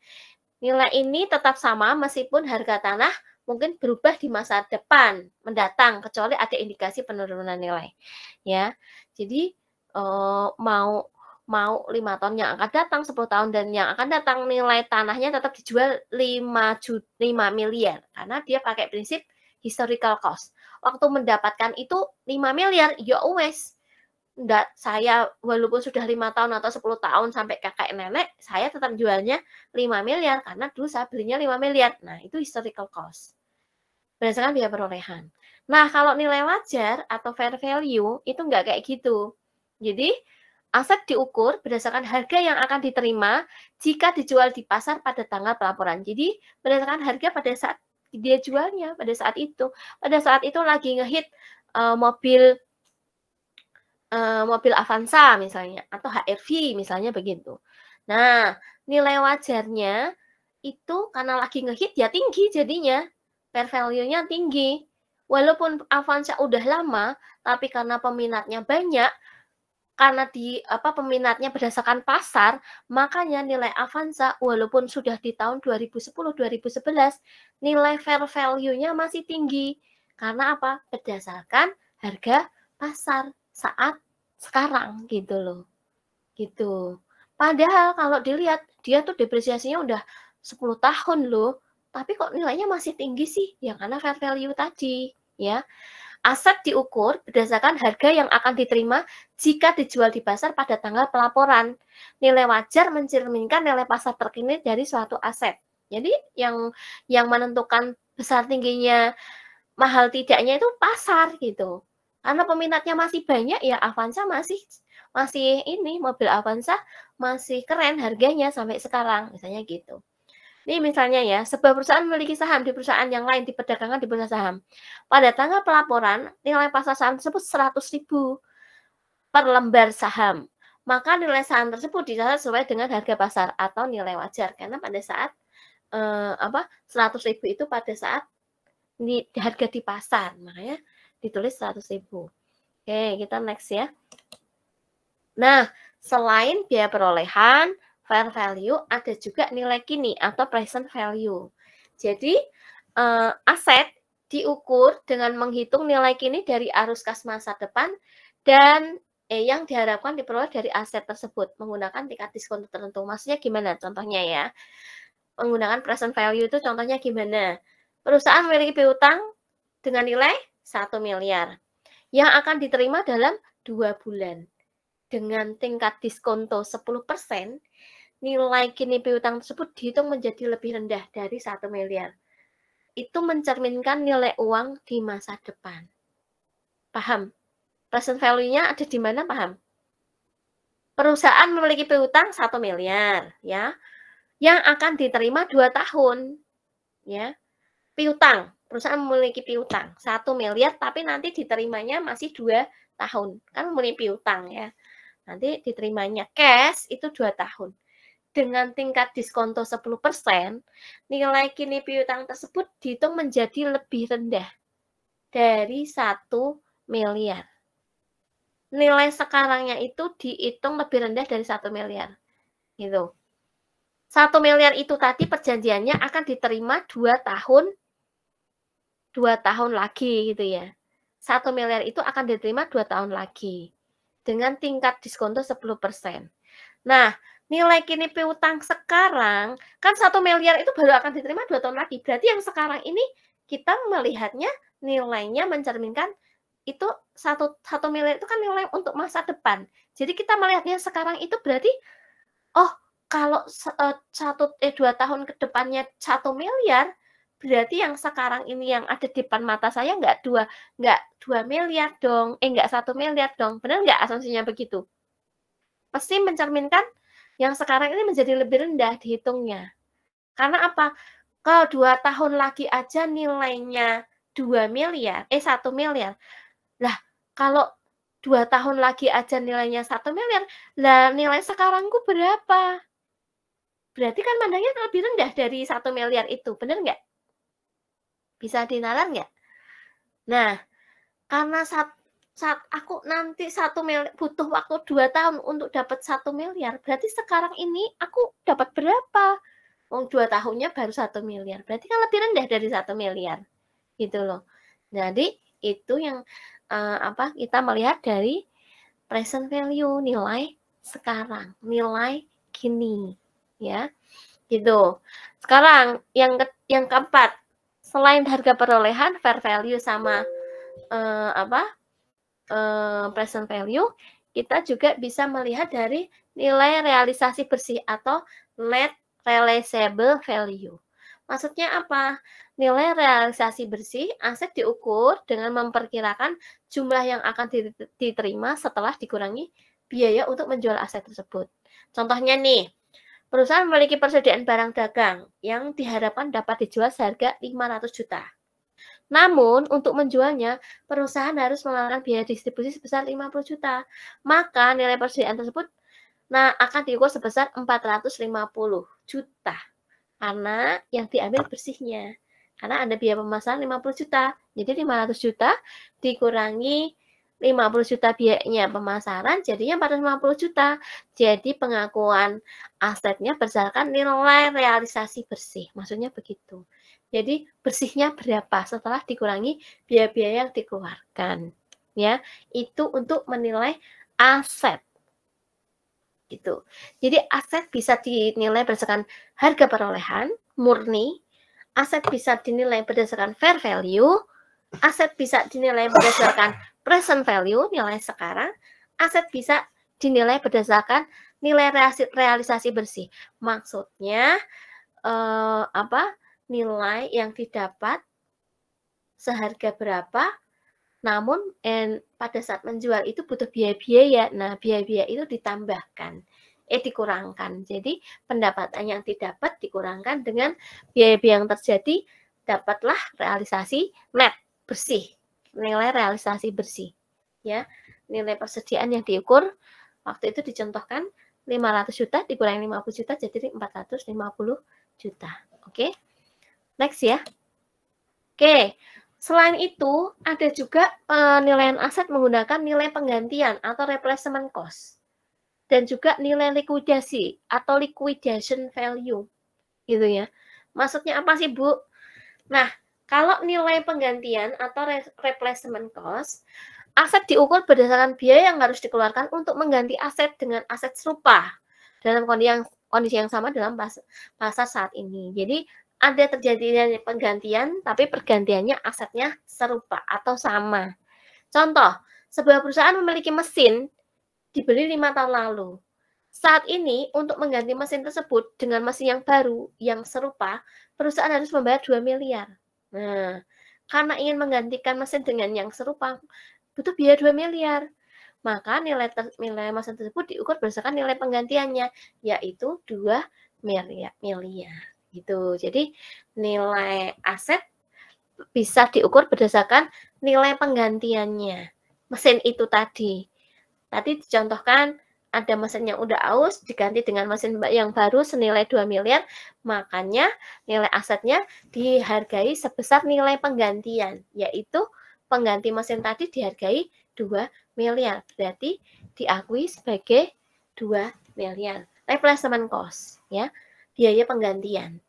Nilai ini tetap sama meskipun harga tanah mungkin berubah di masa depan mendatang, kecuali ada indikasi penurunan nilai. Ya. Jadi mau 5 tahun yang akan datang, 10 tahun dan yang akan datang, nilai tanahnya tetap dijual 5 miliar. Karena dia pakai prinsip historical cost. Waktu mendapatkan itu 5 miliar, ya wes. Saya walaupun sudah 5 tahun atau 10 tahun sampai kakek nenek, saya tetap jualnya 5 miliar karena dulu saya belinya 5 miliar. Nah, itu historical cost. Berdasarkan biaya perolehan. Nah, kalau nilai wajar atau fair value itu enggak kayak gitu. Jadi, aset diukur berdasarkan harga yang akan diterima jika dijual di pasar pada tanggal pelaporan. Jadi, berdasarkan harga pada saat dia jualnya, pada saat itu. Pada saat itu lagi ngehit mobil Avanza misalnya, atau HR-V misalnya begitu. Nah, nilai wajarnya itu karena lagi ngehit ya tinggi jadinya. Fair value-nya tinggi. Walaupun Avanza udah lama, tapi karena peminatnya banyak, karena peminatnya berdasarkan pasar, makanya nilai Avanza walaupun sudah di tahun 2010-2011, nilai fair value-nya masih tinggi. Karena apa? Berdasarkan harga pasar saat sekarang gitu loh. Gitu. Padahal kalau dilihat dia tuh depresiasinya udah 10 tahun loh, tapi kok nilainya masih tinggi sih? Ya karena fair value tadi, ya. Aset diukur berdasarkan harga yang akan diterima jika dijual di pasar pada tanggal pelaporan. Nilai wajar mencerminkan nilai pasar terkini dari suatu aset. Jadi yang menentukan besar tingginya, mahal tidaknya itu pasar gitu. Karena peminatnya masih banyak ya Avanza masih ini mobil Avanza masih keren harganya sampai sekarang misalnya gitu. Ini misalnya ya, sebuah perusahaan memiliki saham di perusahaan yang lain diperdagangkan di bursa saham. Pada tanggal pelaporan, nilai pasar saham tersebut 100.000 per lembar saham. Maka nilai saham tersebut dicatat sesuai dengan harga pasar atau nilai wajar. Karena pada saat 100.000 itu pada saat harga di pasar. Makanya ditulis 100.000. Oke, kita next ya. Nah, selain biaya perolehan, fair value, ada juga nilai kini atau present value. Jadi, aset diukur dengan menghitung nilai kini dari arus kas masa depan dan yang diharapkan diperoleh dari aset tersebut menggunakan tingkat diskon tertentu. Maksudnya gimana? Contohnya ya, menggunakan present value itu contohnya gimana? Perusahaan memiliki piutang dengan nilai 1 miliar yang akan diterima dalam 2 bulan. Dengan tingkat diskonto 10%, nilai kini piutang tersebut dihitung menjadi lebih rendah dari 1 miliar. Itu mencerminkan nilai uang di masa depan. Paham? Present value-nya ada di mana, paham? Perusahaan memiliki piutang 1 miliar, ya, yang akan diterima 2 tahun, ya. Piutang, perusahaan memiliki piutang 1 miliar, tapi nanti diterimanya masih 2 tahun. Kan memiliki piutang, ya. Nanti diterimanya cash itu 2 tahun. Dengan tingkat diskonto 10%, nilai kini piutang tersebut dihitung menjadi lebih rendah dari 1 miliar. Nilai sekarangnya itu dihitung lebih rendah dari 1 miliar. Gitu. 1 miliar itu tadi perjanjiannya akan diterima 2 tahun lagi gitu ya. 1 miliar itu akan diterima 2 tahun lagi dengan tingkat diskonto 10%. Nah, nilai kini piutang sekarang kan 1 miliar itu baru akan diterima 2 tahun lagi. Berarti yang sekarang ini kita melihatnya nilainya mencerminkan itu 1 miliar itu kan nilai untuk masa depan. Jadi kita melihatnya sekarang itu berarti kalau 2 tahun ke depannya 1 miliar, berarti yang sekarang ini yang ada di depan mata saya nggak 2 miliar dong, nggak 1 miliar dong. Benar nggak asumsinya begitu? Pasti mencerminkan yang sekarang ini menjadi lebih rendah dihitungnya. Karena apa? Kalau 2 tahun lagi aja nilainya 1 miliar. Lah, kalau 2 tahun lagi aja nilainya 1 miliar, lah nilai sekarangku berapa? Berarti kan mandangnya lebih rendah dari 1 miliar itu, benar nggak? Bisa dinalar nggak? Nah, karena saat aku nanti 1 miliar, butuh waktu 2 tahun untuk dapat 1 miliar, berarti sekarang ini aku dapat berapa? 2 tahunnya baru 1 miliar, berarti kan lebih rendah dari 1 miliar. Gitu loh. Jadi, itu yang kita melihat dari present value, nilai sekarang, nilai kini, ya. Gitu. Sekarang yang keempat, selain harga perolehan, fair value sama present value, kita juga bisa melihat dari nilai realisasi bersih atau net realizable value. Maksudnya apa? Nilai realisasi bersih, aset diukur dengan memperkirakan jumlah yang akan diterima setelah dikurangi biaya untuk menjual aset tersebut. Contohnya nih, perusahaan memiliki persediaan barang dagang yang diharapkan dapat dijual seharga 500 juta. Namun, untuk menjualnya, perusahaan harus mengeluarkan biaya distribusi sebesar 50 juta. Maka, nilai persediaan tersebut akan diukur sebesar 450 juta. Karena yang diambil bersihnya. Karena ada biaya pemasaran 50 juta. Jadi 500 juta dikurangi 50 juta biayanya pemasaran, jadinya 450 juta. Jadi pengakuan asetnya berdasarkan nilai realisasi bersih. Maksudnya begitu. Jadi bersihnya berapa setelah dikurangi biaya-biaya yang dikeluarkan. Ya, itu untuk menilai aset. Gitu. Jadi aset bisa dinilai berdasarkan harga perolehan murni, aset bisa dinilai berdasarkan fair value, aset bisa dinilai berdasarkan present value, nilai sekarang, aset bisa dinilai berdasarkan nilai realisasi bersih. Maksudnya nilai yang didapat seharga berapa, namun pada saat menjual itu butuh biaya-biaya. Nah, biaya-biaya itu ditambahkan, dikurangkan. Jadi, pendapatan yang didapat dikurangkan dengan biaya-biaya yang terjadi, dapatlah realisasi net bersih, nilai realisasi bersih. Ya, nilai persediaan yang diukur waktu itu dicontohkan 500 juta dikurangi 50 juta jadi 450 juta. Oke. Next ya. Oke. Selain itu, ada juga penilaian aset menggunakan nilai penggantian atau replacement cost. Dan juga nilai likuidasi atau liquidation value. Gitu ya. Maksudnya apa sih, Bu? Nah, kalau nilai penggantian atau replacement cost, aset diukur berdasarkan biaya yang harus dikeluarkan untuk mengganti aset dengan aset serupa dalam kondisi yang sama dalam pasar saat ini. Jadi, ada terjadinya penggantian, tapi pergantiannya asetnya serupa atau sama. Contoh, sebuah perusahaan memiliki mesin dibeli 5 tahun lalu. Saat ini, untuk mengganti mesin tersebut dengan mesin yang baru, yang serupa, perusahaan harus membayar 2 miliar. Nah, karena ingin menggantikan mesin dengan yang serupa, butuh biaya 2 miliar. Maka nilai masa tersebut diukur berdasarkan nilai penggantiannya, yaitu 2 miliar. Gitu. Jadi nilai aset bisa diukur berdasarkan nilai penggantiannya. Mesin itu tadi. Tadi dicontohkan ada mesin yang udah aus diganti dengan mesin yang baru senilai 2 miliar, makanya nilai asetnya dihargai sebesar nilai penggantian, yaitu pengganti mesin tadi dihargai 2 miliar. Berarti diakui sebagai 2 miliar. Replacement cost, ya, biaya penggantian.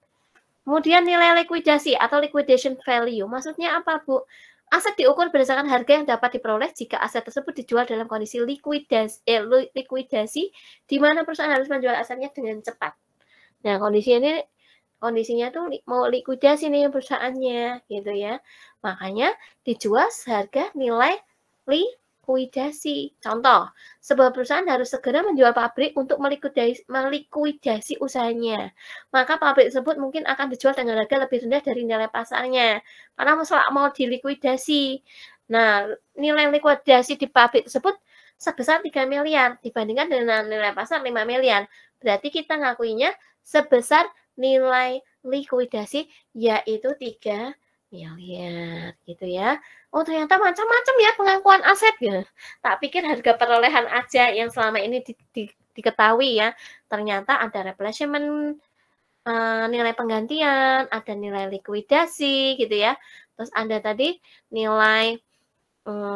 Kemudian nilai likuidasi atau liquidation value. Maksudnya apa, Bu? Aset diukur berdasarkan harga yang dapat diperoleh jika aset tersebut dijual dalam kondisi likuidasi di mana perusahaan harus menjual asetnya dengan cepat. Nah, kondisinya tuh mau likuidasi nih perusahaannya, gitu ya. Makanya dijual seharga nilai likuidasi. Contoh, sebuah perusahaan harus segera menjual pabrik untuk melikuidasi usahanya. Maka pabrik tersebut mungkin akan dijual dengan harga lebih rendah dari nilai pasarnya. Karena mau dilikuidasi. Nah, nilai likuidasi di pabrik tersebut sebesar 3 miliar dibandingkan dengan nilai pasar 5 miliar. Berarti kita ngakuinya sebesar nilai likuidasi yaitu 3 miliar gitu ya. Oh, ternyata macam-macam ya pengakuan aset ya. Tak pikir harga perolehan aja yang selama ini diketahui ya. Ternyata ada replacement, nilai penggantian, ada nilai likuidasi gitu ya. Terus ada tadi nilai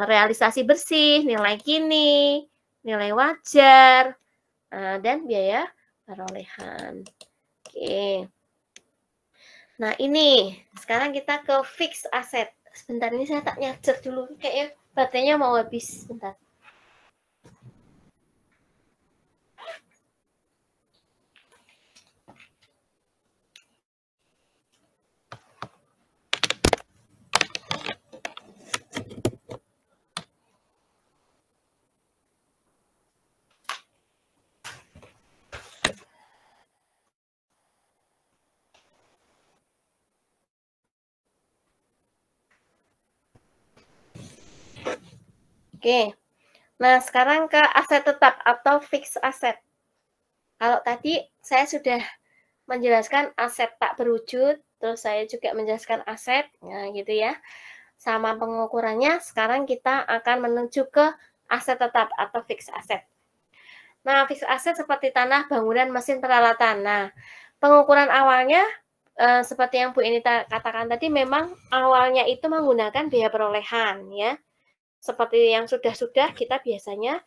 realisasi bersih, nilai kini, nilai wajar, dan biaya perolehan. Oke. Nah, ini sekarang kita ke fixed asset. Sebentar, ini saya tak nyacer dulu. Kayaknya baterainya mau habis. Sebentar. Oke, nah sekarang ke aset tetap atau fixed asset. Kalau tadi saya sudah menjelaskan aset tak berwujud, terus saya juga menjelaskan aset, nah gitu ya. Sama pengukurannya, sekarang kita akan menuju ke aset tetap atau fixed asset. Nah, fixed asset seperti tanah, bangunan, mesin, peralatan. Nah, pengukuran awalnya seperti yang Bu Ini katakan tadi, memang awalnya itu menggunakan biaya perolehan ya. Seperti yang sudah kita biasanya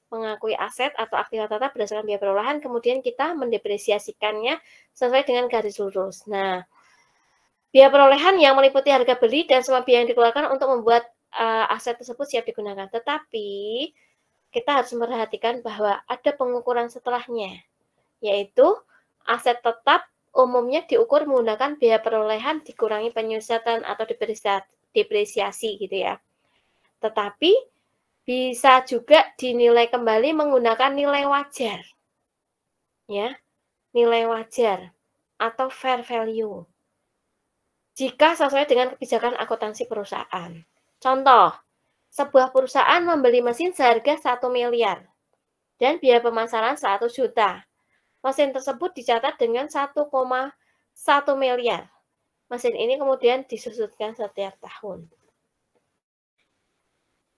mengakui aset atau aktiva tetap berdasarkan biaya perolehan, kemudian kita mendepresiasikannya sesuai dengan garis lurus. Nah, biaya perolehan yang meliputi harga beli dan semua biaya yang dikeluarkan untuk membuat aset tersebut siap digunakan. Tetapi kita harus memperhatikan bahwa ada pengukuran setelahnya, yaitu aset tetap umumnya diukur menggunakan biaya perolehan dikurangi penyusutan atau depresiasi gitu ya. Tetapi bisa juga dinilai kembali menggunakan nilai wajar. Ya. Nilai wajar atau fair value. Jika sesuai dengan kebijakan akuntansi perusahaan. Contoh, sebuah perusahaan membeli mesin seharga 1 miliar dan biaya pemasaran 100 juta. Mesin tersebut dicatat dengan 1,1 miliar. Mesin ini kemudian disusutkan setiap tahun.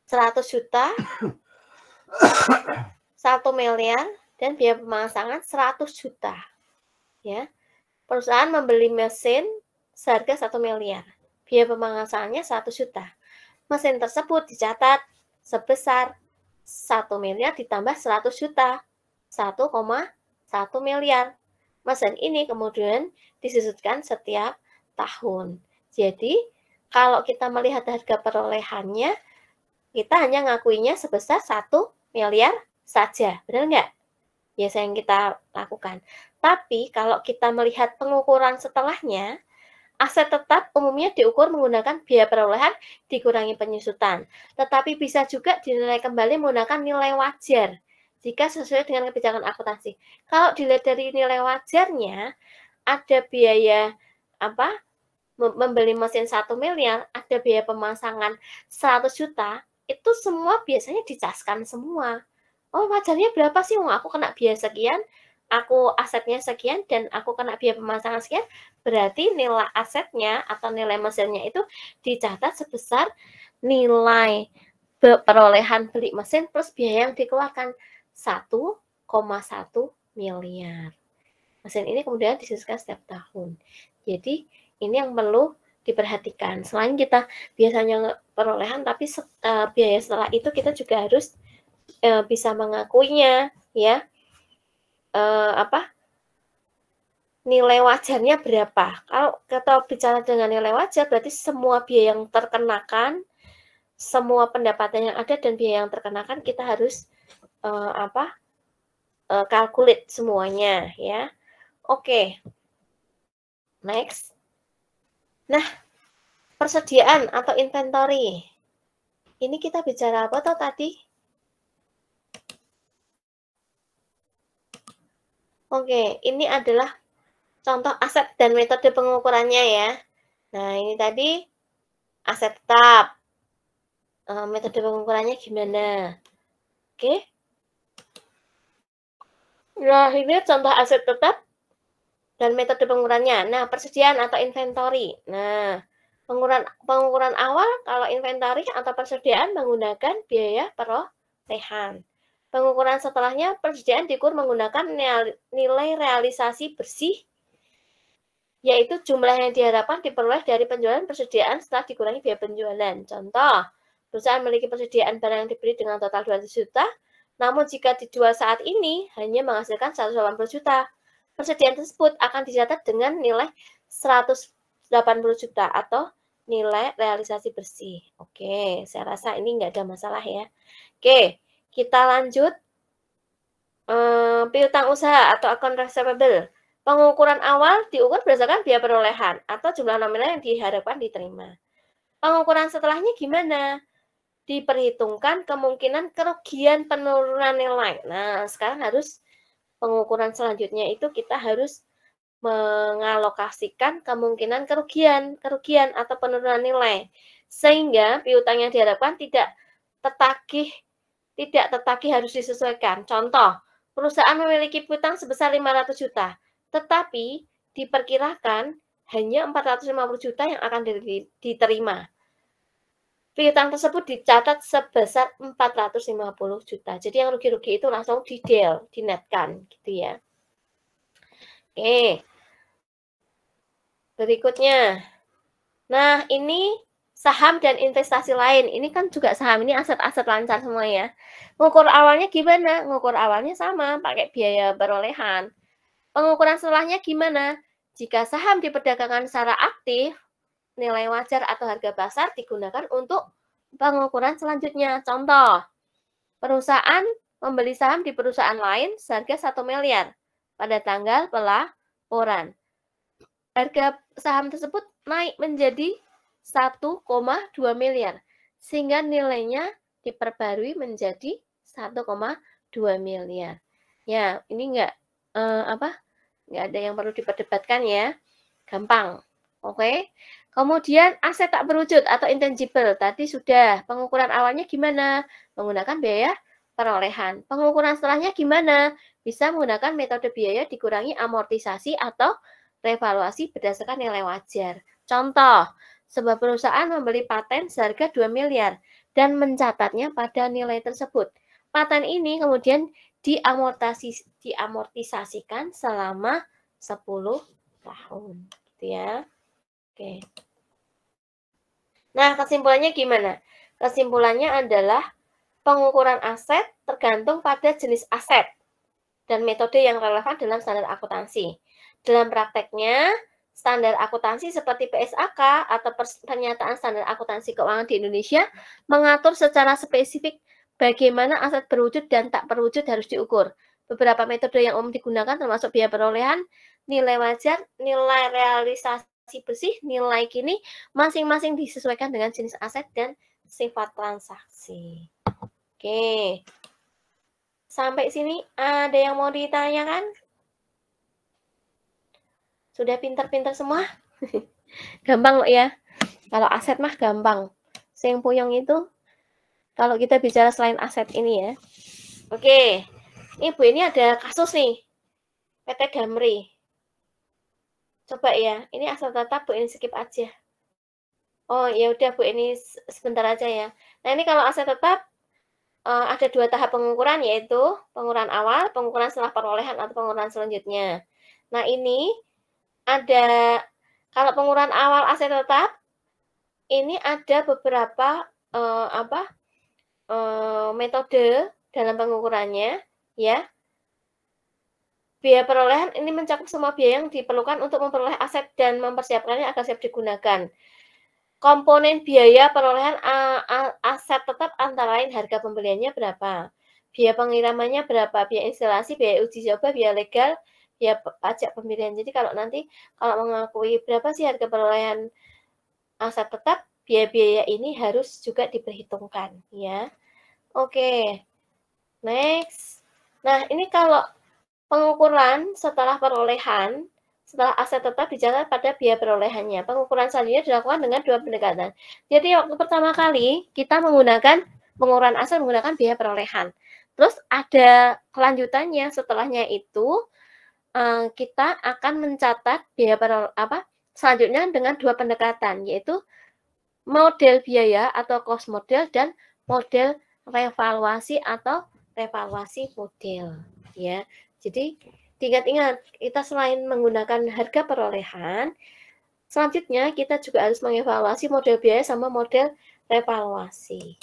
100 juta, 1 miliar, dan biaya pemasangan 100 juta. Ya. Perusahaan membeli mesin seharga 1 miliar. Biaya pemasangannya 100 juta. Mesin tersebut dicatat sebesar 1 miliar ditambah 100 juta. 1,1 miliar. Mesin ini kemudian disusutkan setiap tahun. Jadi, kalau kita melihat harga perolehannya, kita hanya ngakuinya sebesar 1 miliar saja. Benar nggak? Biasa yang kita lakukan. Tapi, kalau kita melihat pengukuran setelahnya, aset tetap umumnya diukur menggunakan biaya perolehan dikurangi penyusutan. Tetapi bisa juga dinilai kembali menggunakan nilai wajar, jika sesuai dengan kebijakan akuntansi. Kalau dilihat dari nilai wajarnya, ada biaya membeli mesin 1 miliar, ada biaya pemasangan 100 juta, itu semua biasanya dicaskan semua. Oh, wajarnya berapa sih? Aku kena biaya sekian, aku asetnya sekian, dan aku kena biaya pemasangan sekian, berarti nilai asetnya atau nilai mesinnya itu dicatat sebesar nilai perolehan beli mesin plus biaya yang dikeluarkan 1,1 miliar. Mesin ini kemudian disesuaikan setiap tahun. Jadi ini yang perlu diperhatikan. Selain kita biasanya perolehan, tapi biaya setelah itu kita juga harus bisa mengakuinya, ya. Nilai wajarnya berapa? Kalau kita bicara dengan nilai wajar, berarti semua biaya yang terkenakan, semua pendapatan yang ada dan biaya yang terkenakan kita harus calculate semuanya, ya. Oke. Next. Nah, persediaan atau inventory. Ini kita bicara apa toh tadi? Oke, ini adalah contoh aset dan metode pengukurannya ya. Nah, ini tadi aset tetap. Metode pengukurannya gimana? Oke. Nah, ini contoh aset tetap dan metode pengukurannya. Nah, persediaan atau inventory. Nah, pengukuran awal kalau inventory atau persediaan menggunakan biaya perolehan. Pengukuran setelahnya persediaan diukur menggunakan nilai realisasi bersih, yaitu jumlah yang diharapkan diperoleh dari penjualan persediaan setelah dikurangi biaya penjualan. Contoh, perusahaan memiliki persediaan barang yang dibeli dengan total 200 juta, namun jika dijual saat ini hanya menghasilkan 180 juta. Persediaan tersebut akan dicatat dengan nilai 180 juta atau nilai realisasi bersih. Oke, saya rasa ini nggak ada masalah ya. Oke, kita lanjut. Piutang usaha atau account receivable. Pengukuran awal diukur berdasarkan biaya perolehan atau jumlah nominal yang diharapkan diterima. Pengukuran setelahnya gimana? Diperhitungkan kemungkinan kerugian penurunan nilai. Nah, sekarang harus pengukuran selanjutnya itu kita harus mengalokasikan kemungkinan kerugian atau penurunan nilai, sehingga piutang yang diharapkan tidak tertagih harus disesuaikan. Contoh, perusahaan memiliki piutang sebesar 500 juta, tetapi diperkirakan hanya 450 juta yang akan diterima. Piutang tersebut dicatat sebesar 450 juta. Jadi yang rugi-rugi itu langsung dinetkan gitu ya. Oke. Berikutnya. Nah, ini saham dan investasi lain. Ini kan juga saham, ini aset-aset lancar semua ya. Ngukur awalnya gimana? Ngukur awalnya sama, pakai biaya perolehan. Pengukuran setelahnya gimana? Jika saham diperdagangkan secara aktif, nilai wajar atau harga pasar digunakan untuk pengukuran selanjutnya. Contoh, perusahaan membeli saham di perusahaan lain seharga 1 miliar pada tanggal pelaporan. Harga saham tersebut naik menjadi 1,2 miliar, sehingga nilainya diperbarui menjadi 1,2 miliar. Ya, ini nggak ada yang perlu diperdebatkan ya, gampang. Oke. Kemudian aset tak berwujud atau intangible. Tadi sudah. Pengukuran awalnya gimana? Menggunakan biaya perolehan. Pengukuran setelahnya gimana? Bisa menggunakan metode biaya dikurangi amortisasi atau revaluasi berdasarkan nilai wajar. Contoh, sebuah perusahaan membeli paten seharga 2 miliar dan mencatatnya pada nilai tersebut. Paten ini kemudian diamortisasikan selama 10 tahun. Gitu ya. Oke. Nah, kesimpulannya gimana? Kesimpulannya adalah pengukuran aset tergantung pada jenis aset dan metode yang relevan dalam standar akuntansi. Dalam prakteknya, standar akuntansi seperti PSAK atau pernyataan standar akuntansi keuangan di Indonesia mengatur secara spesifik bagaimana aset berwujud dan tak berwujud harus diukur. Beberapa metode yang umum digunakan termasuk biaya perolehan, nilai wajar, nilai realisasi bersih, nilai kini, masing-masing disesuaikan dengan jenis aset dan sifat transaksi. Oke. Sampai sini ada yang mau ditanyakan? Sudah pintar-pintar semua? Gampang kok ya. Kalau aset mah gampang. Sing puyeng itu kalau kita bicara selain aset ini ya. Oke. Ibu ini ada kasus nih. PT Damri. Coba ya. Ini aset tetap Bu, ini skip aja. Oh, ya udah Bu, ini sebentar aja ya. Nah, ini kalau aset tetap ada 2 tahap pengukuran, yaitu pengukuran awal, pengukuran setelah perolehan atau pengukuran selanjutnya. Nah, ini ada kalau pengukuran awal aset tetap ini ada beberapa metode dalam pengukurannya ya. Biaya perolehan ini mencakup semua biaya yang diperlukan untuk memperoleh aset dan mempersiapkannya agar siap digunakan. Komponen biaya perolehan aset tetap antara lain harga pembeliannya berapa, biaya pengirimannya berapa, biaya instalasi, biaya uji coba, biaya legal, biaya pajak pembelian. Jadi kalau nanti kalau mengakui berapa sih harga perolehan aset tetap, biaya-biaya ini harus juga diperhitungkan ya. Oke. Next. Nah, ini kalau pengukuran setelah perolehan, setelah aset tetap bicara pada biaya perolehannya. Pengukuran selanjutnya dilakukan dengan 2 pendekatan. Jadi waktu pertama kali kita menggunakan pengukuran aset menggunakan biaya perolehan. Terus ada kelanjutannya setelahnya itu kita akan mencatat biaya selanjutnya dengan 2 pendekatan, yaitu model biaya atau cost model dan model revaluasi atau revaluasi model ya. Jadi ingat-ingat, kita selain menggunakan harga perolehan, selanjutnya kita juga harus mengevaluasi model biaya sama model revaluasi.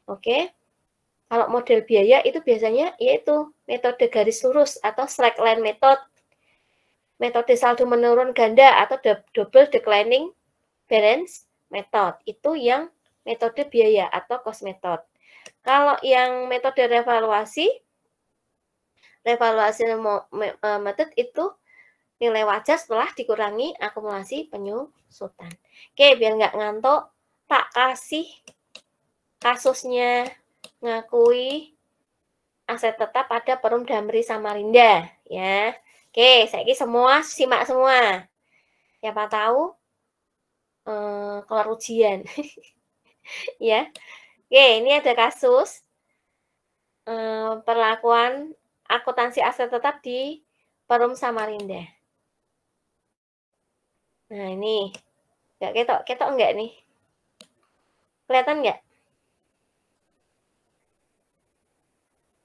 Oke. Kalau model biaya itu biasanya yaitu metode garis lurus atau slack line method, metode saldo menurun ganda atau double declining balance method. Itu yang metode biaya atau cost method. Kalau yang metode revaluasi method itu nilai wajar setelah dikurangi akumulasi penyusutan. Oke, biar nggak ngantuk, tak kasih kasusnya ngakui aset tetap pada Perum Damri Samarinda ya. Oke, saya semua simak semua. Siapa tahu keluar ujian. Ya. Oke, ini ada kasus perlakuan akuntansi aset tetap di Perum Samarinda. Nah, ini. Enggak ketok enggak nih? Kelihatan enggak?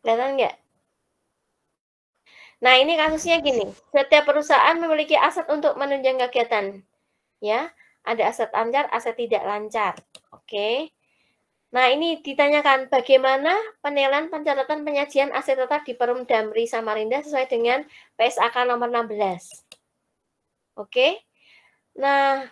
Kelihatan enggak? Nah, ini kasusnya gini. Setiap perusahaan memiliki aset untuk menunjang kegiatan. Ya, ada aset lancar, aset tidak lancar. Oke. Nah, ini ditanyakan bagaimana penilaian pencatatan penyajian aset tetap di Perum Damri Samarinda sesuai dengan PSAK nomor 16. Oke. Nah,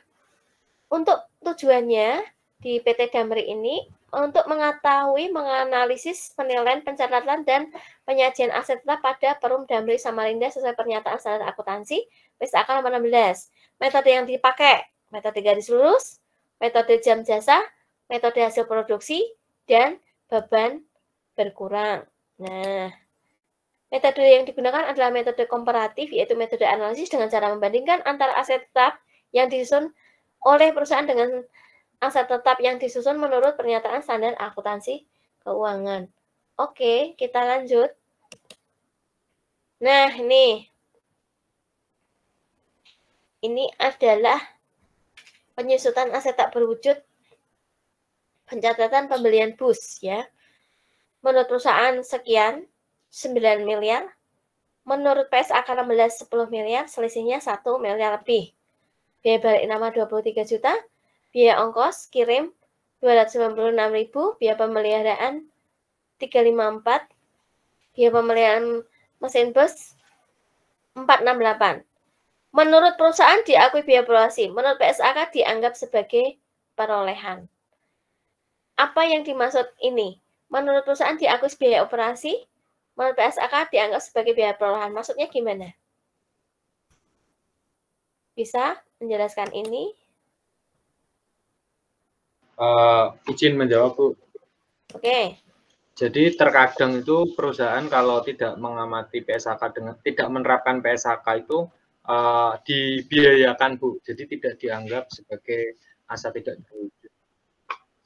untuk tujuannya di PT Damri ini untuk mengetahui, menganalisis penilaian pencatatan dan penyajian aset tetap pada Perum Damri Samarinda sesuai pernyataan standar akuntansi PSAK nomor 16. Metode yang dipakai, metode garis lurus, metode jam jasa, metode hasil produksi, dan beban berkurang. Nah, metode yang digunakan adalah metode komparatif, yaitu metode analisis dengan cara membandingkan antara aset tetap yang disusun oleh perusahaan dengan aset tetap yang disusun menurut pernyataan standar akuntansi keuangan. Oke, kita lanjut. Nah, ini adalah penyusutan aset tak berwujud pencatatan pembelian bus ya. Menurut perusahaan sekian 9 miliar. Menurut PSAK 16 10 miliar, selisihnya 1 miliar lebih. Biaya balik nama 23 juta, biaya ongkos kirim 296.000, biaya pemeliharaan 354, biaya pemeliharaan mesin bus 468. Menurut perusahaan diakui biaya perolehan, menurut PSAK dianggap sebagai perolehan. Apa yang dimaksud ini? Menurut perusahaan diakui biaya operasi, menurut PSAK dianggap sebagai biaya perolehan. Maksudnya gimana? Bisa menjelaskan ini? Izin menjawab, Bu. Oke. Jadi terkadang itu perusahaan kalau tidak mengamati PSAK dengan tidak menerapkan PSAK itu dibiayakan Bu, jadi tidak dianggap sebagai asa tidak terwujud.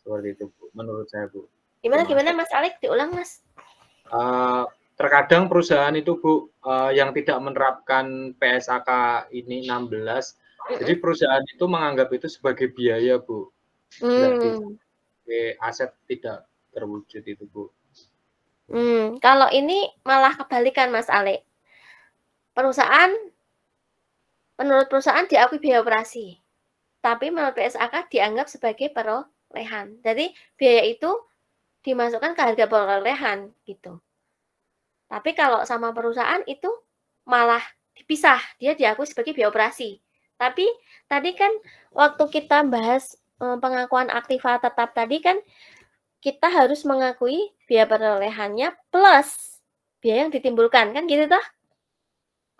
Seperti itu Bu, menurut saya Bu. Gimana Mas Alek, diulang Mas? Terkadang perusahaan itu Bu yang tidak menerapkan PSAK ini 16, jadi perusahaan itu menganggap itu sebagai biaya Bu, sebagai aset tidak terwujud itu Bu. Kalau ini malah kebalikan Mas Alek. Menurut perusahaan diakui biaya operasi, tapi menurut PSAK dianggap sebagai perolehan. Jadi biaya itu dimasukkan ke harga perolehan gitu. Tapi kalau sama perusahaan itu malah dipisah, dia diakui sebagai biaya operasi. Tapi tadi kan waktu kita bahas pengakuan aktiva tetap tadi kan kita harus mengakui biaya perolehannya plus biaya yang ditimbulkan, kan gitu toh?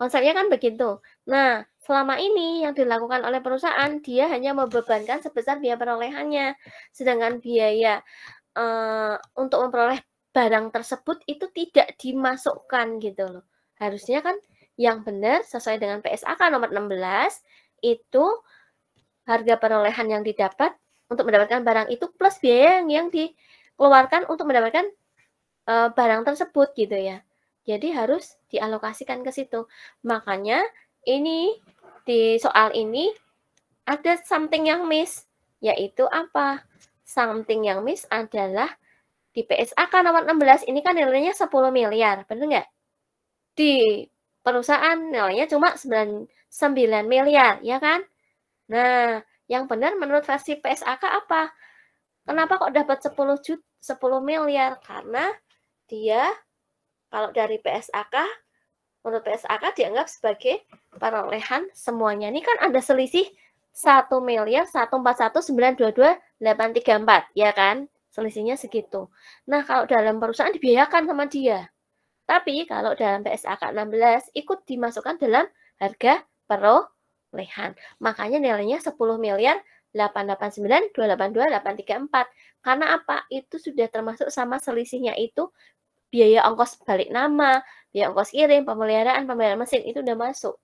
Konsepnya kan begitu. Nah, selama ini yang dilakukan oleh perusahaan, dia hanya membebankan sebesar biaya perolehannya. Sedangkan biaya untuk memperoleh barang tersebut itu tidak dimasukkan gitu loh. Harusnya kan yang benar sesuai dengan PSAK nomor 16, itu harga perolehan yang didapat untuk mendapatkan barang itu plus biaya yang dikeluarkan untuk mendapatkan barang tersebut gitu ya. Jadi harus dialokasikan ke situ. Makanya ini di soal ini ada something yang miss, yaitu apa? Something yang miss adalah di PSAK nomor 16 ini kan nilainya 10 miliar, benar nggak? Di perusahaan nilainya cuma 9 miliar, ya kan? Nah, yang benar menurut versi PSAK apa? Kenapa kok dapat 10 miliar? Karena dia kalau dari PSAK, menurut PSAK dianggap sebagai perolehan semuanya. Ini kan ada selisih 1.141.922.834, ya kan? Selisihnya segitu. Nah, kalau dalam perusahaan dibiayakan sama dia. Tapi kalau dalam PSAK 16 ikut dimasukkan dalam harga perolehan. Makanya nilainya 10.889.282.834. Karena apa? Itu sudah termasuk sama selisihnya itu biaya ongkos balik nama, biaya ongkos kirim, pemeliharaan mesin itu udah masuk.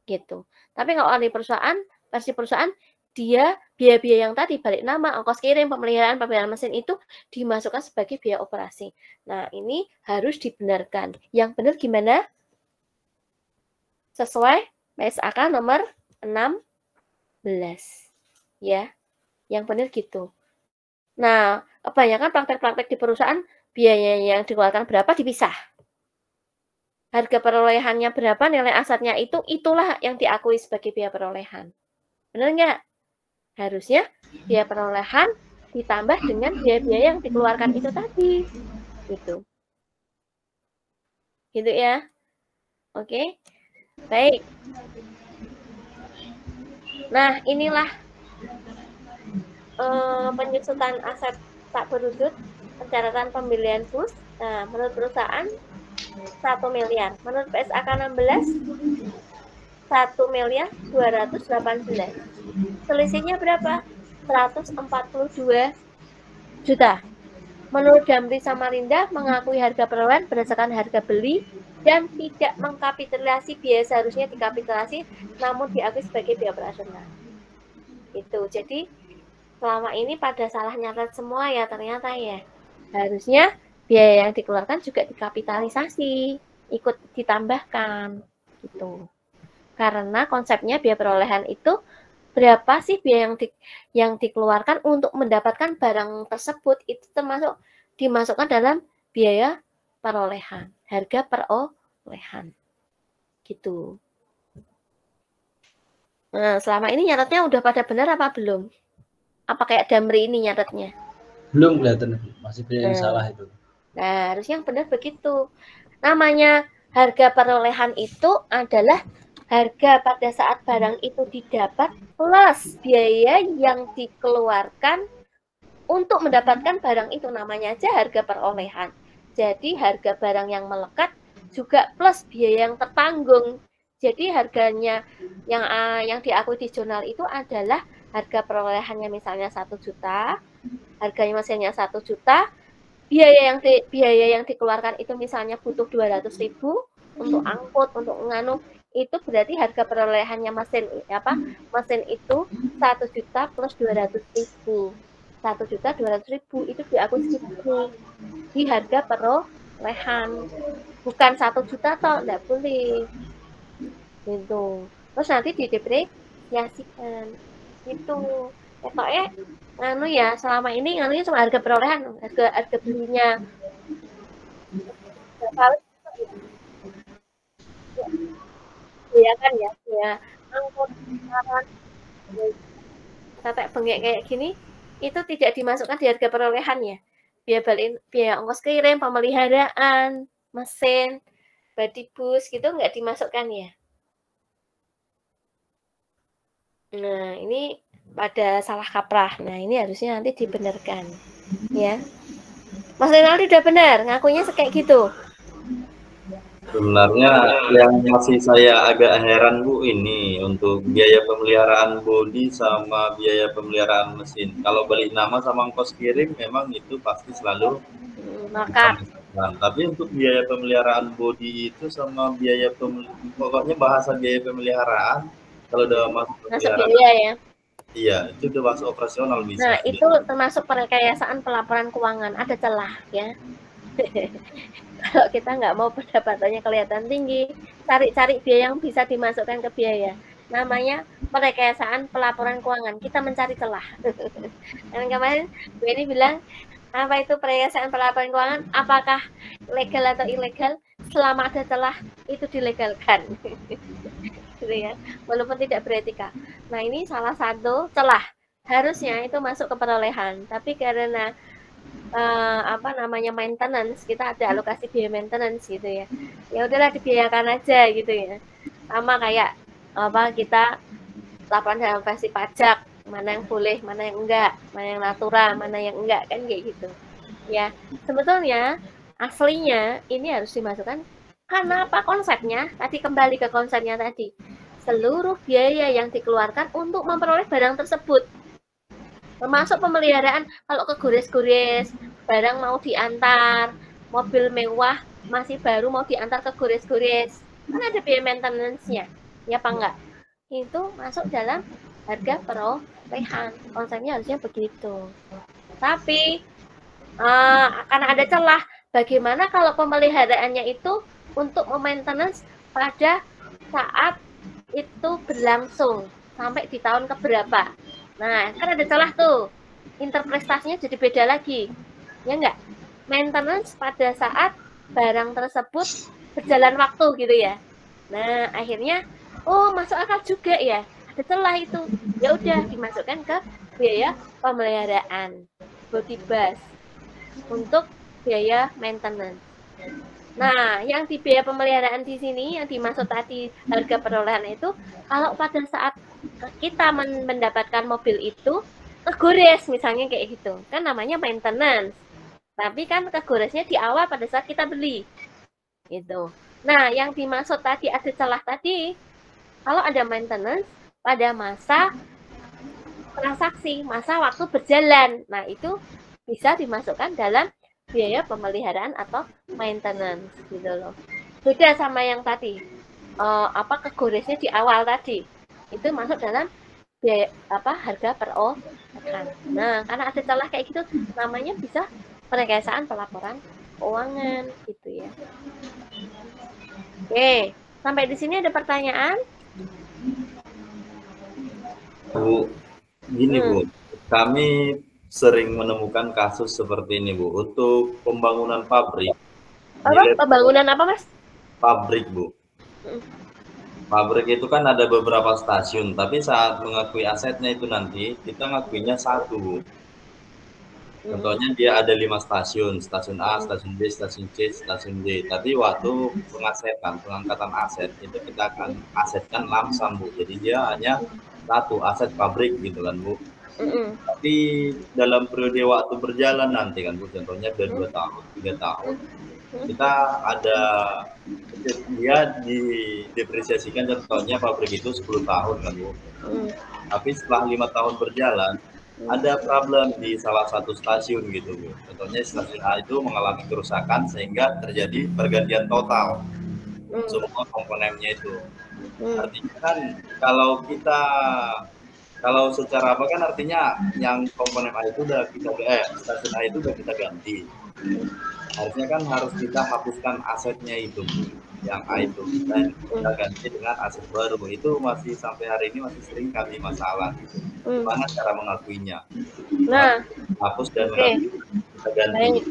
Gitu. Tapi kalau di perusahaan, versi perusahaan dia biaya-biaya yang tadi balik nama, ongkos kirim, pemeliharaan mesin itu dimasukkan sebagai biaya operasi. Nah, ini harus dibenarkan. Yang benar gimana? Sesuai PSAK nomor 16. Ya. Yang benar gitu. Nah, kebanyakan praktek-praktek di perusahaan biaya yang dikeluarkan berapa dipisah. Harga perolehannya berapa, nilai asetnya itulah yang diakui sebagai biaya perolehan. Benar nggak? Harusnya biaya perolehan ditambah dengan biaya-biaya yang dikeluarkan itu tadi. Gitu. Gitu ya. Oke. Baik. Nah, inilah penyusutan aset tak berwujud, pencatatan pembelian bus. Nah, menurut perusahaan 1 miliar. Menurut PSAK 16 1.218.000.000. Selisihnya berapa? 142 juta. Menurut Damri Samarinda mengakui harga perolehan berdasarkan harga beli dan tidak mengkapitalisasi biaya seharusnya dikapitalisasi namun diakui sebagai biaya operasional. Itu. Jadi selama ini pada salah nyatet semua ya ternyata ya. Harusnya biaya yang dikeluarkan juga dikapitalisasi, ikut ditambahkan gitu. Karena konsepnya biaya perolehan itu berapa sih biaya yang dikeluarkan untuk mendapatkan barang tersebut itu termasuk dimasukkan dalam biaya perolehan, harga perolehan. Gitu. Nah, selama ini nyatetnya udah pada benar apa belum? Apa kayak Damri ini nyatetnya? Belum kelihatan, masih banyak yang salah itu. Nah, harusnya yang benar begitu. Namanya harga perolehan itu adalah harga pada saat barang itu didapat plus biaya yang dikeluarkan untuk mendapatkan barang itu, namanya aja harga perolehan. Jadi harga barang yang melekat juga plus biaya yang tertanggung. Jadi harganya yang diakui di jurnal itu adalah harga perolehannya misalnya 1 juta, harganya mesinnya 1 juta, biaya yang dikeluarkan itu misalnya butuh 200.000 untuk angkut, untuk nganu, itu berarti harga perolehannya mesin itu 1 juta plus 200.000. 1.200.000 itu di aku segini di harga perolehan, bukan 1 juta toh, enggak boleh gitu. Terus nanti didepresiasikan gitu. Pokoknya selama ini nganunya cuma harga perolehan, harga belinya. Ya kan ya, angkut tetek bengek kayak gini itu tidak dimasukkan di harga perolehan ya. Biaya ongkos kirim, pemeliharaan, mesin, body bus gitu nggak dimasukkan ya. Nah, ini pada salah kaprah. Nah, ini harusnya nanti dibenarkan ya. Mas Rinaldi udah benar, ngakunya kayak gitu. Sebenarnya yang masih saya agak heran Bu ini untuk biaya pemeliharaan bodi sama biaya pemeliharaan mesin. Kalau balik nama sama ongkos kirim memang itu pasti selalu maka. Tapi untuk biaya pemeliharaan bodi itu sama biaya pokoknya bahasa biaya pemeliharaan kalau udah masuk biaya ya. Iya, itu udah masuk operasional bisa. Nah, itu termasuk perekayasaan pelaporan keuangan, ada celah ya. Kalau kita nggak mau pendapatannya kelihatan tinggi, cari-cari biaya yang bisa dimasukkan ke biaya. Namanya perekayasaan pelaporan keuangan. Kita mencari celah. Dan kemarin Bu Eni bilang, apa itu perekayasaan pelaporan keuangan? Apakah legal atau ilegal? Selama ada celah, itu dilegalkan. Gitu ya. Walaupun tidak beretika. Nah, ini salah satu celah. Harusnya itu masuk ke perolehan. Tapi karena maintenance, kita ada alokasi biaya maintenance gitu ya. Ya udahlah dibiayakan aja gitu ya. Sama kayak kita laporan dalam versi pajak, mana yang boleh, mana yang enggak, mana yang natura, mana yang enggak, kan kayak gitu. Ya, sebetulnya aslinya ini harus dimasukkan karena apa konsepnya? Tadi kembali ke konsepnya tadi. Seluruh biaya yang dikeluarkan untuk memperoleh barang tersebut. Termasuk pemeliharaan, kalau kegores-gores, barang mau diantar, mobil mewah masih baru mau diantar ke gores-gores, kan ada biaya maintenance-nya, ya apa enggak? Itu masuk dalam harga perolehan, konsepnya harusnya begitu. Tapi karena ada celah, bagaimana kalau pemeliharaannya itu untuk maintenance pada saat itu berlangsung sampai di tahun keberapa? Nah, kan ada celah tuh. Interpretasinya jadi beda lagi. Ya enggak? Maintenance pada saat barang tersebut berjalan waktu gitu ya. Nah, akhirnya masuk akal juga ya. Ada celah itu. Ya udah dimasukkan ke biaya pemeliharaan body bus untuk biaya maintenance. Nah, yang di biaya pemeliharaan di sini yang dimaksud tadi harga perolehan itu kalau pada saat kita mendapatkan mobil itu kegores misalnya kayak gitu, kan namanya maintenance. Tapi kan kegoresnya di awal pada saat kita beli. Gitu. Nah, yang dimaksud tadi ada celah tadi kalau ada maintenance pada masa transaksi, masa waktu berjalan. Nah, itu bisa dimasukkan dalam biaya pemeliharaan atau maintenance gitu loh. Beda sama yang tadi. Kegoresnya di awal tadi. Itu masuk dalam biaya harga perolehan. Nah, karena ada celah kayak gitu namanya bisa perekayasaan pelaporan keuangan gitu ya. Oke, sampai di sini ada pertanyaan? Bu, gini Bu, kami sering menemukan kasus seperti ini Bu, untuk pembangunan pabrik. Pembangunan apa Mas? Pabrik Bu. Pabrik itu kan ada beberapa stasiun, tapi saat mengakui asetnya itu nanti kita ngakuinya satu Bu. Contohnya dia ada 5 stasiun, stasiun A, stasiun B, stasiun C, stasiun D. Tapi waktu pengangkatan aset itu kita akan asetkan lamsam Bu. Jadi dia hanya satu aset pabrik gitu kan Bu. Tapi dalam periode waktu berjalan nanti kan Bu, contohnya ada 2 tahun, 3 tahun, kita ada dia didepresiasikan, contohnya pabrik itu 10 tahun kan Bu. Tapi setelah 5 tahun berjalan ada problem di salah satu stasiun gitu Bu. Contohnya stasiun A itu mengalami kerusakan sehingga terjadi pergantian total. semua komponennya itu. Artinya kan kalau secara apa kan artinya yang komponen A itu udah stasiun A itu udah kita ganti. Harusnya kan harus kita hapuskan asetnya itu, yang A itu kita ganti dengan aset baru. Itu masih sampai hari ini masih sering kali masalah gitu. Gimana cara mengakuinya? Nah, hapus dan mengakui, kita ganti.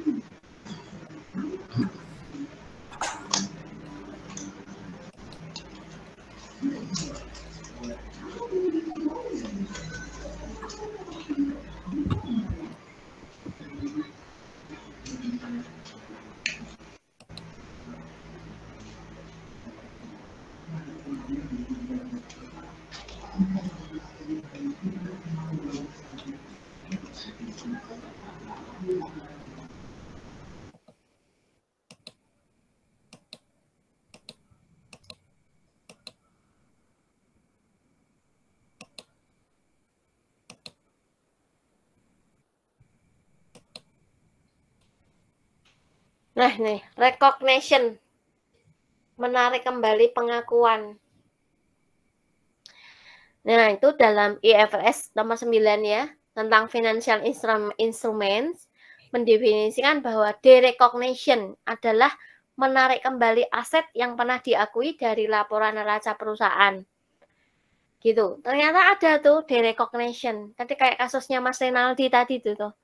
Nah nih, recognition, menarik kembali pengakuan. Nah itu dalam IFRS nomor 9 ya, tentang financial instruments, mendefinisikan bahwa derecognition adalah menarik kembali aset yang pernah diakui dari laporan neraca perusahaan. Gitu. Ternyata ada tuh derecognition. Tadi kayak kasusnya Mas Renaldi tadi tuh.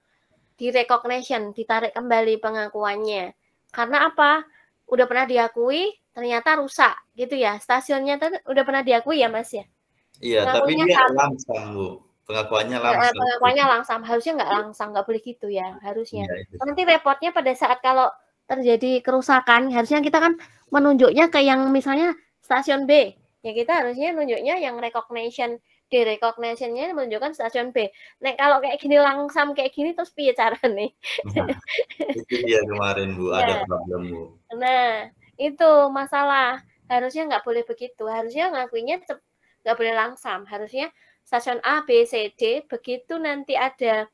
Derecognition, ditarik kembali pengakuannya. Karena apa? Udah pernah diakui, ternyata rusak gitu ya. Stasiunnya udah pernah diakui ya Mas ya? Iya, tapi dia langsam Bu. Pengakuannya langsam. Pengakuannya langsam, harusnya nggak langsam, nggak boleh gitu ya, harusnya. Iya, nanti repotnya pada saat kalau terjadi kerusakan, harusnya kita kan menunjuknya ke yang misalnya stasiun B. Ya kita harusnya menunjuknya yang recognition, derecognition-nya menunjukkan stasiun B. Nah kalau kayak gini langsam kayak gini terus piye caranya? Nah, itu dia kemarin Bu, ada problem Bu. Nah itu masalah, harusnya nggak boleh begitu, harusnya ngakuinya nggak boleh langsam, harusnya stasiun A, B, C, D, begitu nanti ada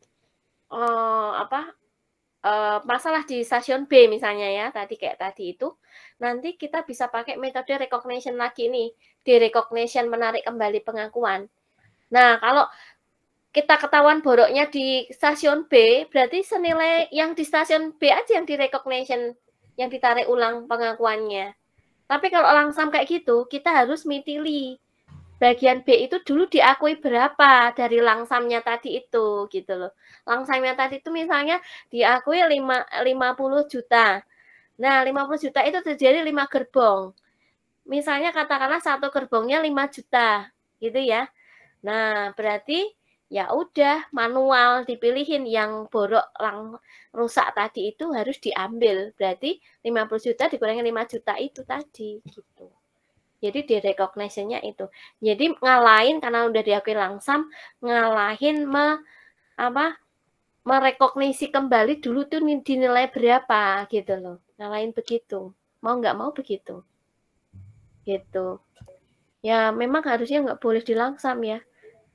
masalah di stasiun B misalnya ya, kayak tadi itu, nanti kita bisa pakai metode recognition lagi nih, derecognition, menarik kembali pengakuan. Nah, kalau kita ketahuan boroknya di stasiun B, berarti senilai yang di stasiun B aja yang direcognition, yang ditarik ulang pengakuannya. Tapi kalau langsam kayak gitu, kita harus mitili. Bagian B itu dulu diakui berapa dari langsamnya tadi itu gitu loh. Langsamnya tadi itu misalnya diakui 50 juta. Nah, 50 juta itu terjadi 5 gerbong. Misalnya katakanlah satu gerbongnya 5 juta gitu ya. Nah, berarti ya udah manual dipilihin yang borok rusak tadi itu harus diambil. Berarti 50 juta dikurangi 5 juta itu tadi gitu. Jadi derecognition-nya itu. Jadi ngalahin karena udah diakui langsam, ngalahin merekognisi kembali dulu tuh dinilai berapa gitu loh. Ngalahin begitu. Mau nggak mau begitu. Gitu. Ya memang harusnya nggak boleh dilangsam ya.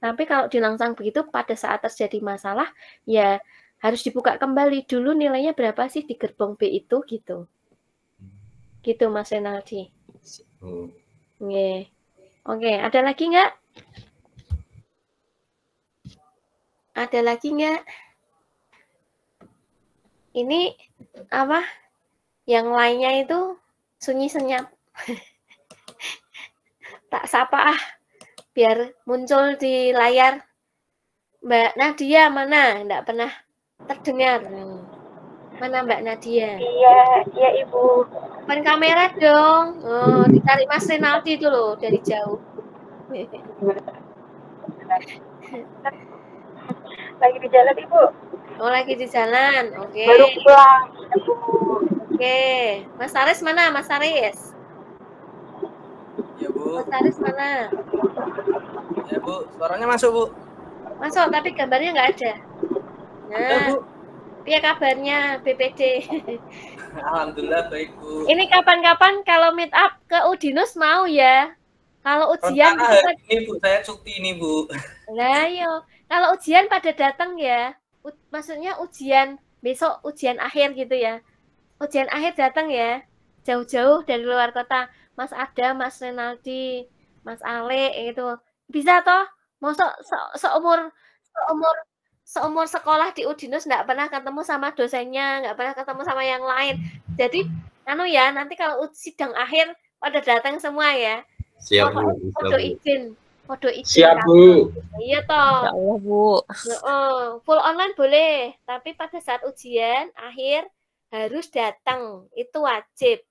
Tapi kalau dilangsam begitu pada saat terjadi masalah ya harus dibuka kembali dulu nilainya berapa sih di gerbong B itu gitu. Gitu Mas Renaldi. Oke, ada lagi nggak? Ada lagi nggak? Ini apa? Yang lainnya itu sunyi senyap. Tak sapa biar muncul di layar. Mbak Nadia mana? Nggak pernah terdengar. Mana Mbak Nadia? Iya Ibu. Depan kamera dong. Oh, ditarik Mas Renaldi dulu dari jauh. Lagi di jalan Ibu. Oh, lagi di jalan. Oke. Baru pulang Ibu. Oke. Mas Aris mana? Mas Aris? Ya Bu. Mas Aris mana? Ya Bu, suaranya masuk Bu. Masuk, tapi gambarnya nggak ada. Nah, ya, Bu. Piye kabarnya BPD? Alhamdulillah baik Bu. Ini kapan-kapan kalau meet up ke Udinus mau ya? Kalau ujian ini Bu, saya cuti ini Bu. Nah, yo. Kalau ujian pada datang ya. Maksudnya ujian besok ujian akhir gitu ya. Ujian akhir datang ya. Jauh-jauh dari luar kota. Mas Adam, Mas Renaldi, Mas Ale itu bisa toh? Mosok seumur sekolah di Udinus nggak pernah ketemu sama dosennya, nggak pernah ketemu sama yang lain. Jadi anu ya, nanti kalau sidang akhir pada datang semua ya. Siap, Bu. Podo izin. Siap, Bu. Iya toh. Ya Allah, Bu. Full online boleh, tapi pada saat ujian akhir harus datang. Itu wajib.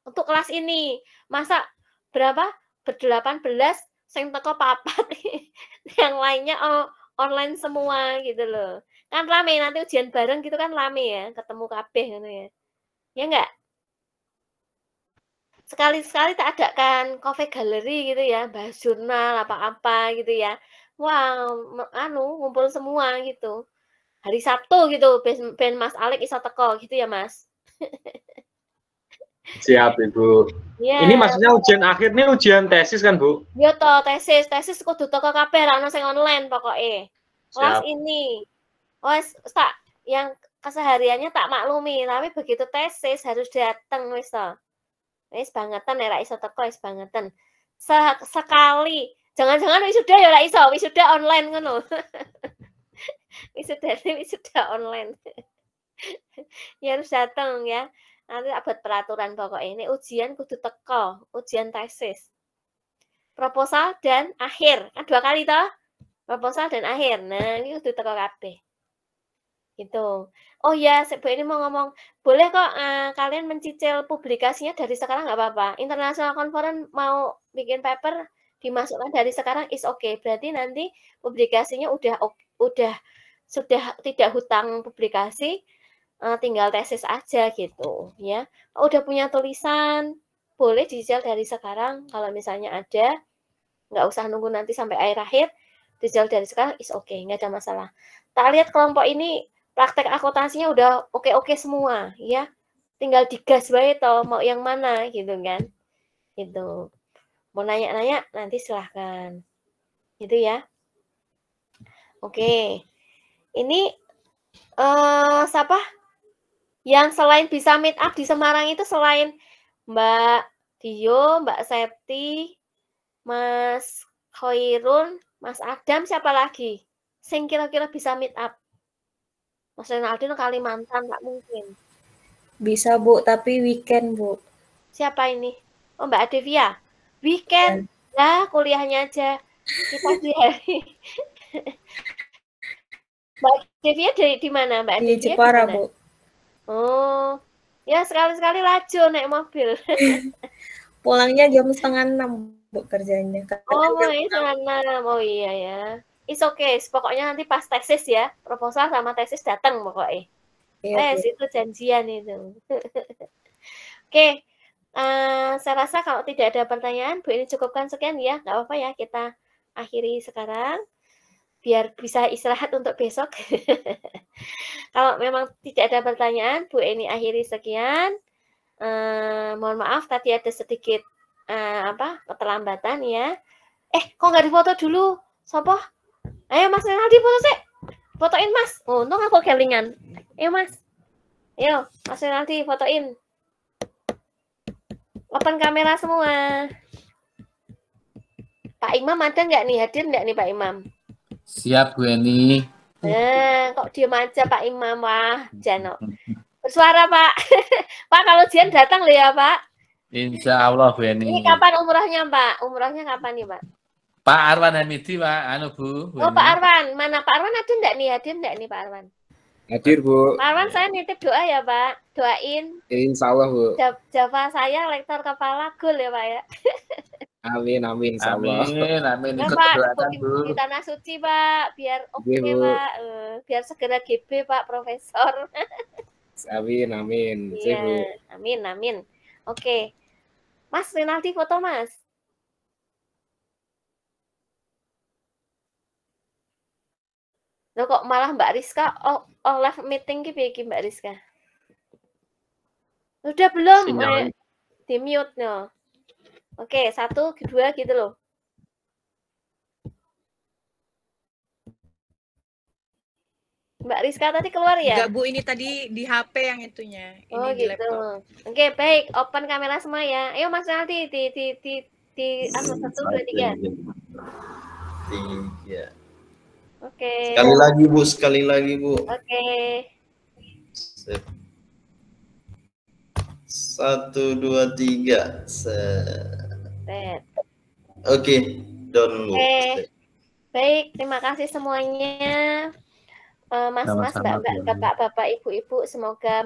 Untuk kelas ini. Masa berapa? Ber-18 sing teko papat. Yang lainnya online semua gitu loh. Kan rame nanti ujian bareng gitu kan rame ya, ketemu kabeh gitu ya. Ya enggak? Sekali-sekali tak adakan coffee gallery gitu ya, bahas jurnal apa-apa gitu ya. Wah, ngumpul semua gitu. Hari Sabtu gitu, ben Mas Alek iso teko gitu ya, Mas. Siap, Ibu. Yeah. Ini maksudnya ujian akhir nih ujian tesis kan, Bu? Yo toh, tesis kudu teko kabeh ra ono sing online pokoke. Kelas ini. Wes tak yang kesehariannya tak maklumi, tapi begitu tesis harus datang wis toh. Wis bangetan ya ra iso teko wis bangetan. Sekali. Jangan-jangan wisuda ya ra iso, wisuda online ngono. wisuda online. Ya harus datang ya. Nanti buat peraturan pokoknya ini ujian kudu teko, ujian tesis. Proposal dan akhir. Kan 2 kali toh? Proposal dan akhir. Nah, ini kudu teko kabeh. Gitu. Oh ya, Bu ini mau ngomong, boleh kok kalian mencicil publikasinya dari sekarang nggak apa-apa. International Conference mau bikin paper dimasukkan dari sekarang is okay. Berarti nanti publikasinya sudah tidak hutang publikasi, tinggal tesis aja gitu ya. Udah punya tulisan, boleh dicicil dari sekarang. Kalau misalnya ada, nggak usah nunggu nanti sampai akhir, dicicil dari sekarang is okay, nggak ada masalah. Tak lihat kelompok ini praktek akuntansinya udah oke semua ya, tinggal digas bae toh mau yang mana gitu kan, gitu. Mau nanya-nanya nanti silahkan gitu ya. Oke, ini siapa yang selain bisa meet up di Semarang itu, selain Mbak Dio, Mbak Septi, Mas Khairun, Mas Adam, siapa lagi sing kira-kira bisa meet up? Mas Renaldi Kalimantan nggak mungkin. Bisa, Bu, tapi weekend, Bu. Siapa ini? Oh, Mbak Adevia. Weekend. Lah, kuliahnya aja. Kita di hari. Mbak Adevia di mana, Mbak Adevia? Di Jepara, Bu. Oh. Ya, sekali-sekali laju naik mobil. Pulangnya jam 5:30, Bu, kerjanya. Oh, mulai jam 6. Oh iya ya. It's okay. Pokoknya nanti pas tesis ya, proposal sama tesis datang pokoknya. Iya, Itu janjian itu. Oke. Saya rasa kalau tidak ada pertanyaan, Bu ini cukupkan sekian ya. Nggak apa-apa ya, kita akhiri sekarang. Biar bisa istirahat untuk besok. Kalau memang tidak ada pertanyaan, Bu ini akhiri sekian. Mohon maaf tadi ada sedikit keterlambatan ya. Kok nggak difoto dulu? Sopo? Ayo Mas Renaldi foto sih. Fotoin Mas. Oh, untung aku kelingan. Ayo Mas. Ayo Mas Renaldi fotoin. Open kamera semua. Pak Imam ada nggak nih? Hadir nggak nih Pak Imam? Siap Bu Eni. Kok diem aja Pak Imam? Wah, Jano. Bersuara Pak. Pak kalau Jian datang loh ya Pak. Insya Allah Bu Eni. Ini kapan umrohnya Pak? Umrohnya kapan nih Pak? Pak Arwan Hamidi Pak, Bu. Oh Pak Arwan, mana Pak Arwan ada enggak nih? Hadir enggak nih Pak Arwan? Hadir Bu. Pak Arwan saya nitip doa ya Pak, doain. Insya Allah Bu. Java saya lektor kepala gol ya Pak ya. Amin insya Allah. Amin. Ikut Pak, di tanah suci Pak, biar oke Pak, biar segera GB Pak Profesor. Amin. Iya, amin. Oke. Mas Renaldi foto Mas. Loh kok malah Mbak Rizka live meeting ki Mbak Rizka? Udah belum? Di mute no. Oke, 1, 2 gitu loh. Mbak Rizka tadi keluar ya? Enggak Bu, ini tadi di HP yang itunya. Ini Oh di gitu. laptop. Oke, baik. Open kamera semua ya. Ayo Mas Aldi di 1, 2, 3. 3. Oke. Sekali lagi Bu. Oke. Sip. 1, 2, 3. Set. Oke, done Bu. Oke. Baik, terima kasih semuanya. Mas-mas, Sama-sama, mbak-mbak, Bu. bapak-bapak, ibu-ibu, semoga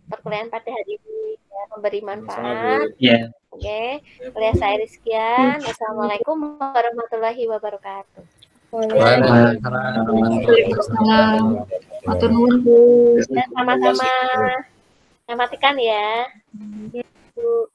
perkuliahan pada hari ini ya, memberi manfaat. Ya. Oke, dari saya Rizkian. Wassalamualaikum warahmatullahi wabarakatuh. Waalaikumsalam. Matur nuwun Bu. Dan sama-sama. Matikan ya. Bu.